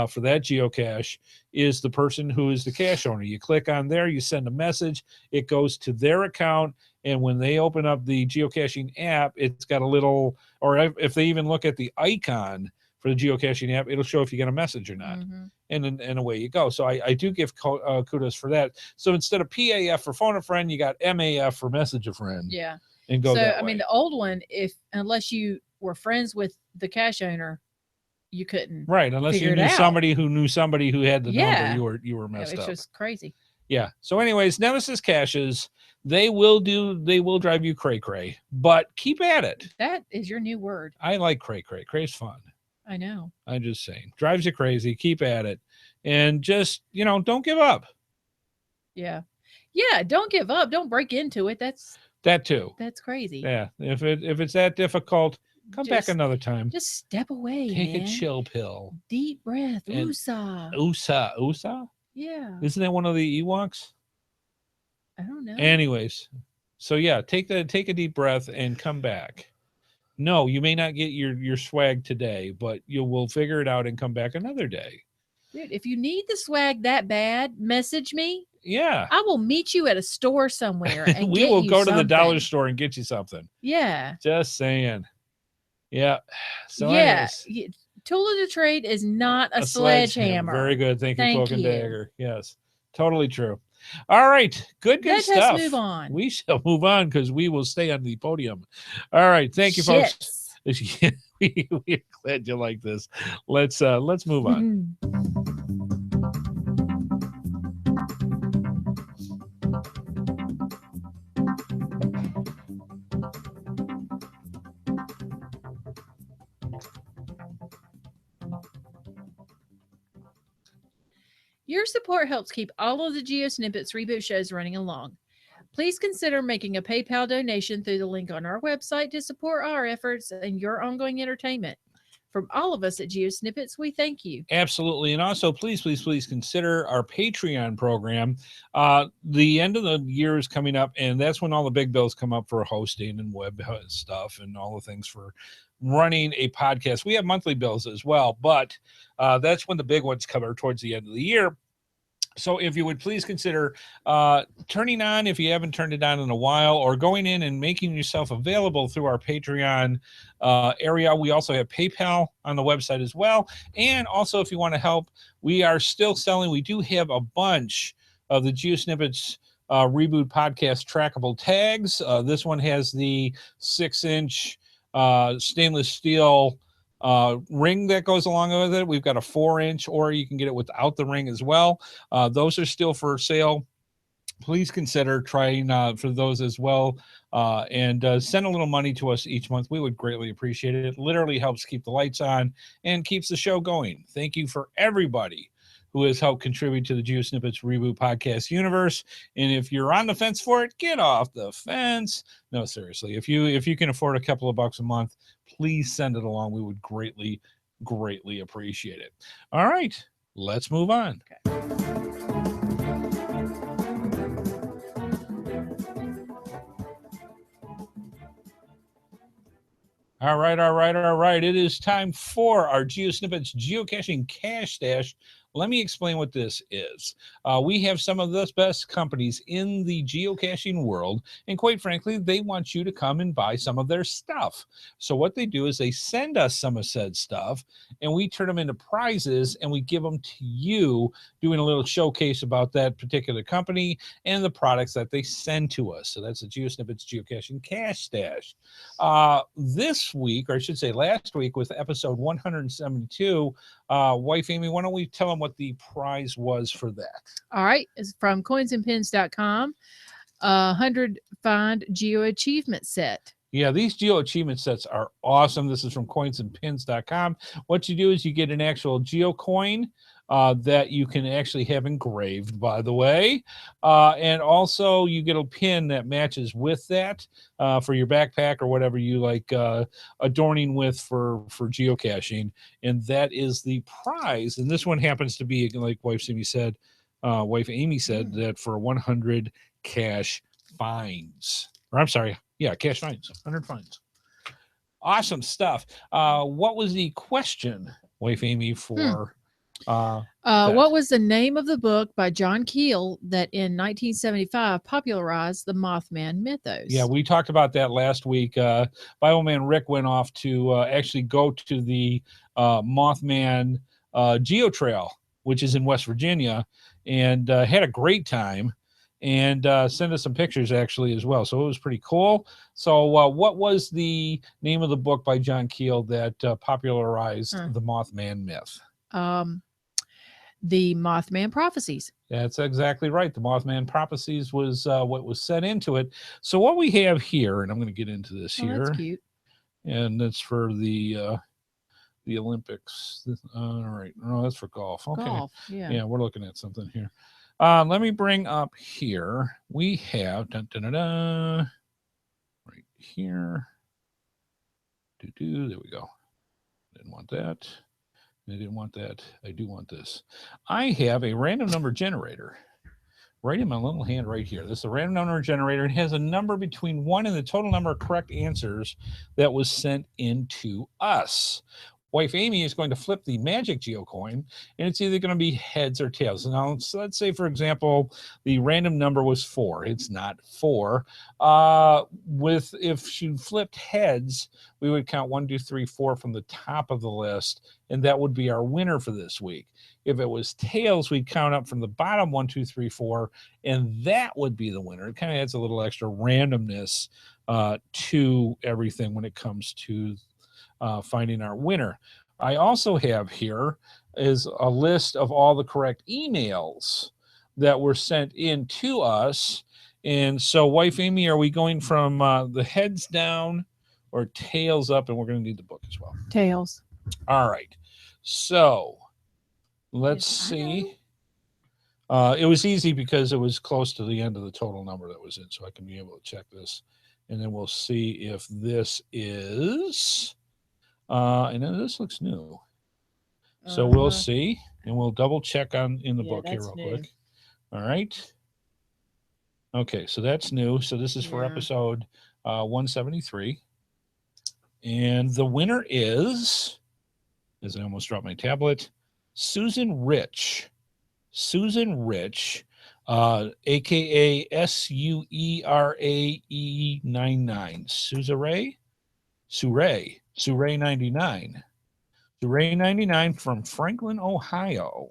for that geocache is the person who is the cache owner. You click on there, you send a message, it goes to their account, and when they open up the geocaching app, it's got a little, or if they even look at the icon for the geocaching app, it'll show if you get a message or not. Mm-hmm. And away you go. So I do give kudos for that. So instead of PAF for Phone a Friend, you got MAF for Message a Friend. Yeah. And go that way. I mean, the old one, unless you were friends with the cache owner, you couldn't. Right, unless you knew somebody who knew somebody who had the number, you were messed up. It's just crazy. Yeah. So, anyways, Nemesis caches, they will drive you cray cray, but keep at it. That is your new word. I like cray cray. Cray's fun. I know. I'm just saying, drives you crazy. Keep at it, and just don't give up. Yeah, yeah. Don't give up. Don't break into it. That too. That's crazy. Yeah. If it's that difficult, come back another time. Just step away. Take a chill pill. Deep breath. Usa. Usa. Yeah. Isn't that one of the Ewoks? I don't know. Anyways, so yeah, take a deep breath and come back. No, you may not get your swag today, but you will figure it out and come back another day. Dude, if you need the swag that bad, message me. Yeah. I will meet you at a store somewhere and we will go to the dollar store and get you something. Yeah. Just saying. Yeah. So yeah. Tool of the trade is not a sledgehammer. Very good. Thank you, Cloak and Dagger. Yes. Totally true. All right. Good stuff. Let's move on. We shall move on because we will stay on the podium. All right. Thank you, folks. We're glad you like this. Let's move on. Your support helps keep all of the GeoSnippits Reboot shows running along. Please consider making a PayPal donation through the link on our website to support our efforts and your ongoing entertainment. From all of us at GeoSnippits, we thank you. Absolutely. And also, please consider our Patreon program. The end of the year is coming up, and that's when all the big bills come up for hosting and web stuff and all the things for running a podcast. We have monthly bills as well, but that's when the big ones come towards the end of the year. So if you would please consider turning on, if you haven't turned it on in a while, or going in and making yourself available through our Patreon area. We also have PayPal on the website as well. And also, if you want to help, we are still selling. We do have a bunch of the GeoSnippits Reboot Podcast trackable tags. This one has the 6-inch stainless steel ring that goes along with it. We've got a 4-inch, or you can get it without the ring as well. Those are still for sale. Please consider trying for those as well, and send a little money to us each month. We would greatly appreciate it. It literally helps keep the lights on and keeps the show going. Thank you for everybody who has helped contribute to the GeoSnippits Reboot Podcast universe. And if you're on the fence for it, get off the fence. No, seriously, if you can afford a couple of bucks a month, please send it along. We would greatly appreciate it. All right, let's move on. Okay. All right. It is time for our GeoSnippits Geocaching Cache Stash. Let me explain what this is. We have some of the best companies in the geocaching world, and quite frankly, they want you to come and buy some of their stuff. So what they do is they send us some of said stuff, and we turn them into prizes, and we give them to you, doing a little showcase about that particular company and the products that they send to us. So that's the GeoSnippits Geocaching Cache Stash. This week, or I should say last week, with episode 172, wife Amy, why don't we tell them what the prize was for that? All right. It's from coinsandpins.com. 100 Find Geo Achievement Set. Yeah, these Geo Achievement Sets are awesome. This is from coinsandpins.com. What you do is you get an actual Geo coin that you can actually have engraved, by the way. And also you get a pin that matches with that for your backpack or whatever you like adorning with for geocaching. And that is the prize. And this one happens to be, like wife Amy said, that for 100 cache finds. Or I'm sorry, yeah, cache finds, 100 finds. Awesome stuff. What was the question, wife Amy, for... what was the name of the book by John Keel that in 1975 popularized the Mothman mythos? Yeah, we talked about that last week. Bioman Rick went off to actually go to the Mothman Geo Trail, which is in West Virginia, and had a great time, and sent us some pictures actually as well. So it was pretty cool. So what was the name of the book by John Keel that popularized the Mothman myth? The Mothman Prophecies. That's exactly right. The Mothman Prophecies was what was set into it. So what we have here, and I'm going to get into this here. That's cute. And that's for the Olympics. All right. No, that's for golf. Okay. Golf, yeah. Yeah, we're looking at something here. Let me bring up here. We have right here. There we go. Didn't want that. I didn't want that. I do want this. I have a random number generator right in my little hand right here. This is a random number generator. It has a number between 1 and the total number of correct answers that was sent in to us. Wife Amy is going to flip the magic geo coin, and it's either going to be heads or tails. Now, so let's say, for example, the random number was 4. It's not 4. If she flipped heads, we would count 1, 2, 3, 4 from the top of the list, and that would be our winner for this week. If it was tails, we'd count up from the bottom 1, 2, 3, 4, and that would be the winner. It kind of adds a little extra randomness to everything when it comes to finding our winner. I also have here is a list of all the correct emails that were sent in to us. And so, wife Amy, are we going from the heads down or tails up? And we're going to need the book as well. Tails. All right. So let's see. It was easy because it was close to the end of the total number that was in, so I can be able to check this. And then we'll see if this is... and then this looks new. So we'll see, and we'll double check in the book here real quick. All right. Okay, so that's new. So this is for episode 173. And the winner is, as I almost dropped my tablet, Susan Rich. Susan Rich, a.k.a. SUERAE99. Suray 99. Suray 99 from Franklin, Ohio.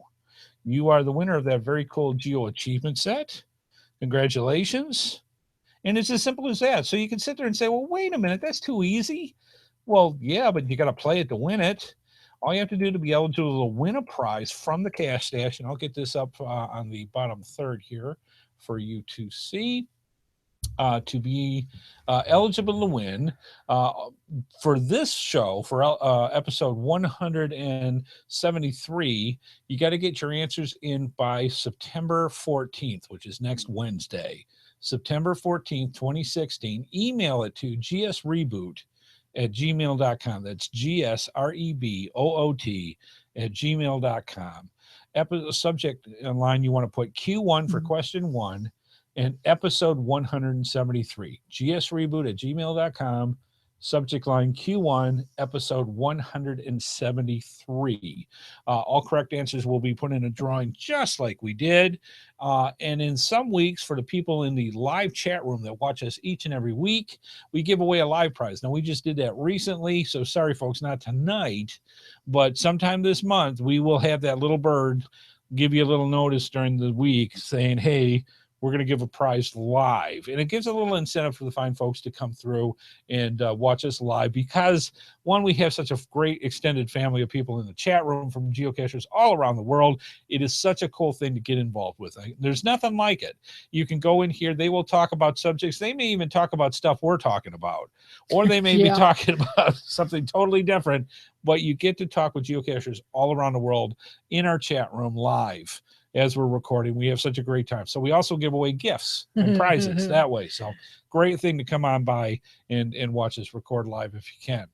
You are the winner of that very cool Geo Achievement Set. Congratulations. And it's as simple as that. So you can sit there and say, well, wait a minute, that's too easy. Well, yeah, but you got to play it to win it. All you have to do to be eligible to win a prize from the Cache Stash, and I'll get this up on the bottom third here for you to see. To be eligible to win for this show, for episode 173, you got to get your answers in by September 14th, which is next Wednesday, September 14th, 2016. Email it to gsreboot@gmail.com. That's GSREBOOT@gmail.com. Subject line, you want to put Q1 for question 1 and episode 173. gsreboot@gmail.com. subject line Q1, episode 173. All correct answers will be put in a drawing just like we did. And in some weeks, for the people in the live chat room that watch us each and every week, we give away a live prize. Now, we just did that recently, so sorry, folks, not tonight, but sometime this month, we will have that little bird give you a little notice during the week saying, hey, we're going to give a prize live. And it gives a little incentive for the fine folks to come through and watch us live because, one, we have such a great extended family of people in the chat room from geocachers all around the world. It is such a cool thing to get involved with. There's nothing like it. You can go in here. They will talk about subjects. They may even talk about stuff we're talking about, or they may be talking about something totally different, but you get to talk with geocachers all around the world in our chat room live. As we're recording, we have such a great time. So we also give away gifts and prizes that way. So great thing to come on by and watch us record live if you can.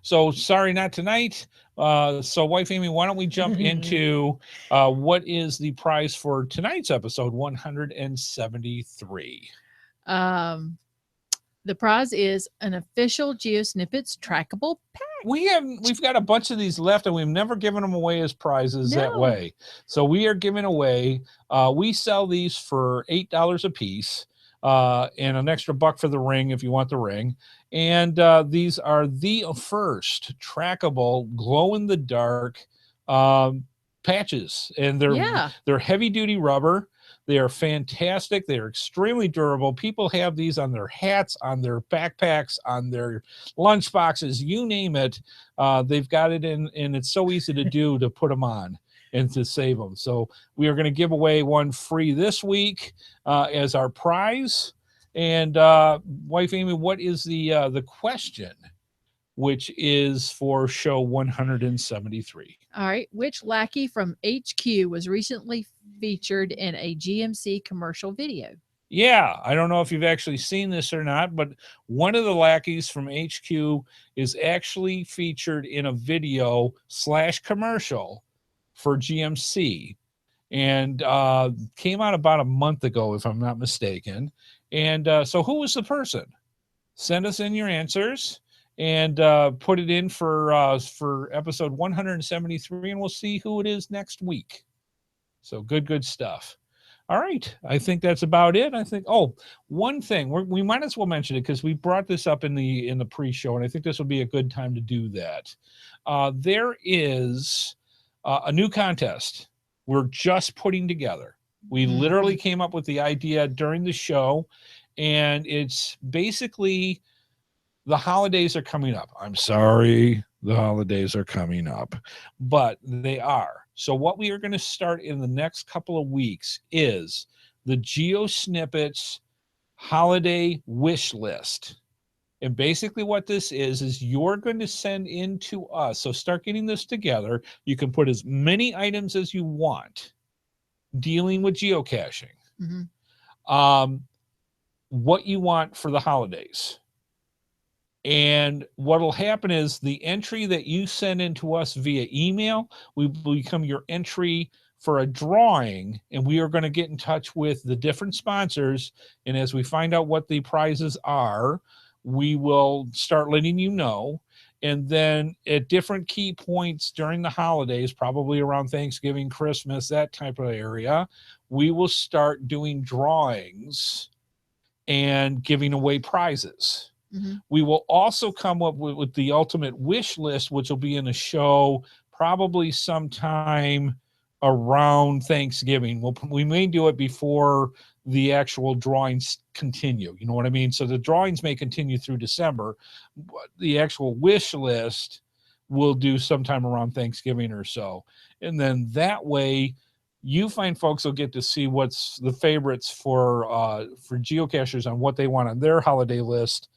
So sorry, not tonight. So wife Amy, why don't we jump into what is the prize for tonight's episode 173? The prize is an official GeoSnippits trackable pack. We've got a bunch of these left, and we've never given them away as prizes that way. So we are giving away. We sell these for $8 a piece, and an extra $1 for the ring if you want the ring. And these are the first trackable glow in the dark patches, and they're heavy duty rubber. They are fantastic. They are extremely durable. People have these on their hats, on their backpacks, on their lunch boxes, you name it. They've got it in, and it's so easy to do to put them on and to save them. So we are going to give away one free this week as our prize. And wife Amy, what is the question, which is for show 173? All right. Which lackey from HQ was recently featured in a GMC commercial video? Yeah, I don't know if you've actually seen this or not, but one of the lackeys from HQ is actually featured in a video / commercial for GMC, and came out about a month ago, if I'm not mistaken. And so who was the person? Send us in your answers and put it in for episode 173, and we'll see who it is next week. So good stuff. All right, I think that's about it. I think, one thing, we might as well mention it because we brought this up in the pre-show, and I think this will be a good time to do that. There is a new contest we're just putting together. We literally came up with the idea during the show, and it's basically the holidays are coming up. I'm sorry, the holidays are coming up, but they are. So what we are going to start in the next couple of weeks is the GeoSnippits holiday wish list. And basically what this is you're going to send in to us. So start getting this together. You can put as many items as you want dealing with geocaching. What you want for the holidays. And what will happen is the entry that you send in to us via email will become your entry for a drawing, and we are going to get in touch with the different sponsors. And as we find out what the prizes are, we will start letting you know. And then at different key points during the holidays, probably around Thanksgiving, Christmas, that type of area, we will start doing drawings and giving away prizes. We will also come up with the ultimate wish list, which will be in a show probably sometime around Thanksgiving. We may do it before the actual drawings continue. You know what I mean? So the drawings may continue through December, but the actual wish list we'll do sometime around Thanksgiving or so. And then that way, you find folks will get to see what's the favorites for geocachers on what they want on their holiday list.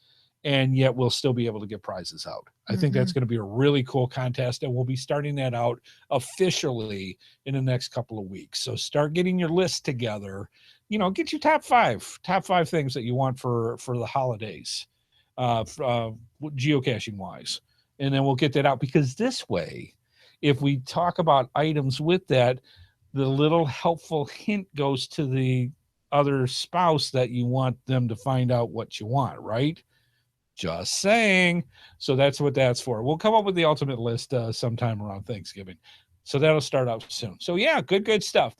And yet we'll still be able to get prizes out. I think that's going to be a really cool contest, and we'll be starting that out officially in the next couple of weeks. So start getting your list together. Get your top five things that you want for the holidays, geocaching wise, and then we'll get that out. Because this way, if we talk about items with that, the little helpful hint goes to the other spouse that you want them to find out what you want, right? Just saying. So that's what that's for. We'll come up with the ultimate list sometime around Thanksgiving. So that'll start out soon. So yeah, good stuff.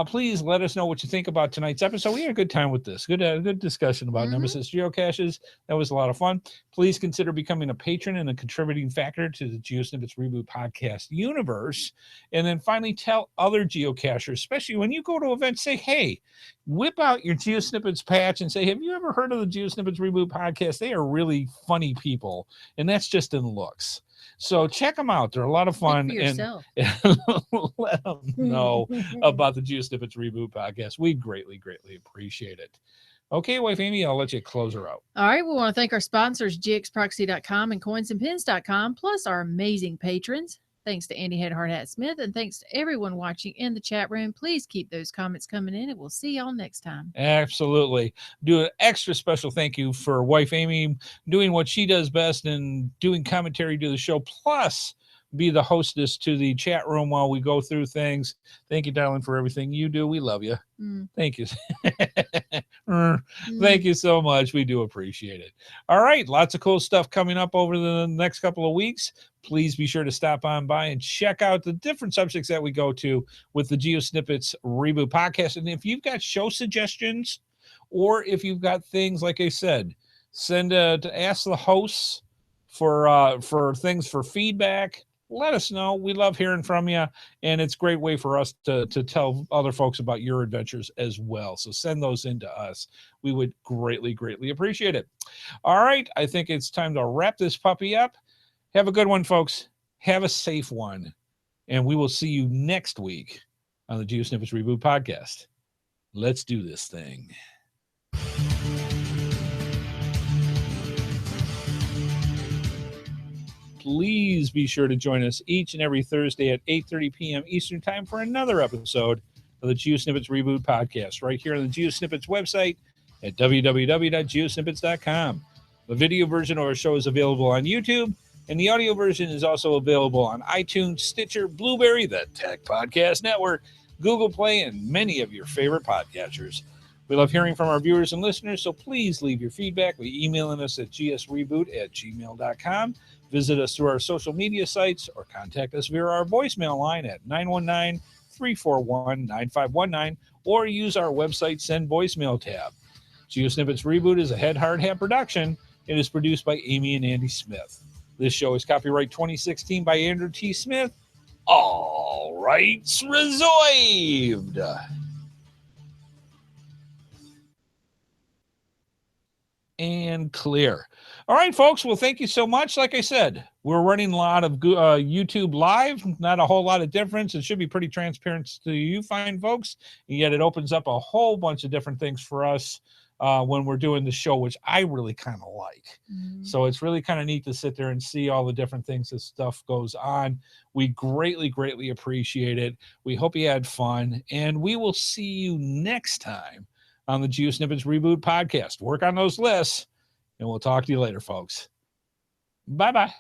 Please let us know what you think about tonight's episode. We had a good time with this. Good discussion about Nemesis Geocaches. That was a lot of fun. Please consider becoming a patron and a contributing factor to the GeoSnippits Reboot Podcast universe. And then finally, tell other geocachers, especially when you go to events, say, hey, whip out your GeoSnippits patch and say, have you ever heard of the GeoSnippits Reboot Podcast? They are really funny people, and that's just in looks. So check them out. They're a lot of fun. And let them know about the GeoSnippits Reboot Podcast. We greatly appreciate it. Okay, wife Amy, I'll let you close her out. All right. We want to thank our sponsors, gxproxy.com and coinsandpins.com, plus our amazing patrons. Thanks to Andy HeadHardHat Smith, and thanks to everyone watching in the chat room. Please keep those comments coming in, and we'll see y'all next time. Absolutely. Do an extra special thank you for wife Amy doing what she does best and doing commentary to the show, plus be the hostess to the chat room while we go through things. Thank you, darling, for everything you do. We love you. Thank you. Thank you so much. We do appreciate it. All right. Lots of cool stuff coming up over the next couple of weeks. Please be sure to stop on by and check out the different subjects that we go to with the GeoSnippits Reboot Podcast. And if you've got show suggestions, or if you've got things, like I said, send to ask the hosts for things for feedback. Let us know. We love hearing from you, and it's a great way for us to tell other folks about your adventures as well. So send those in to us. We would greatly appreciate it. All right. I think it's time to wrap this puppy up. Have a good one, folks. Have a safe one. And we will see you next week on the GeoSnippits Reboot Podcast. Let's do this thing. Please be sure to join us each and every Thursday at 8:30 p.m. Eastern Time for another episode of the GeoSnippits Reboot Podcast right here on the GeoSnippits website at www.geosnippits.com. The video version of our show is available on YouTube, and the audio version is also available on iTunes, Stitcher, Blueberry, the Tech Podcast Network, Google Play, and many of your favorite podcatchers. We love hearing from our viewers and listeners, so please leave your feedback by emailing us at gsreboot@gmail.com. Visit us through our social media sites or contact us via our voicemail line at 919-341-9519 or use our website Send Voicemail tab. GeoSnippits Reboot is a HeadHardHat production. It is produced by Amy and Andy Smith. This show is copyright 2016 by Andrew T. Smith. All rights reserved. And clear. All right, folks. Well, thank you so much. Like I said, we're running a lot of YouTube Live. Not a whole lot of difference. It should be pretty transparent to you fine folks. And yet it opens up a whole bunch of different things for us when we're doing the show, which I really kind of like. So it's really kind of neat to sit there and see all the different things that stuff goes on. We greatly appreciate it. We hope you had fun. And we will see you next time on the GeoSnippits Reboot Podcast. Work on those lists, and we'll talk to you later, folks. Bye-bye.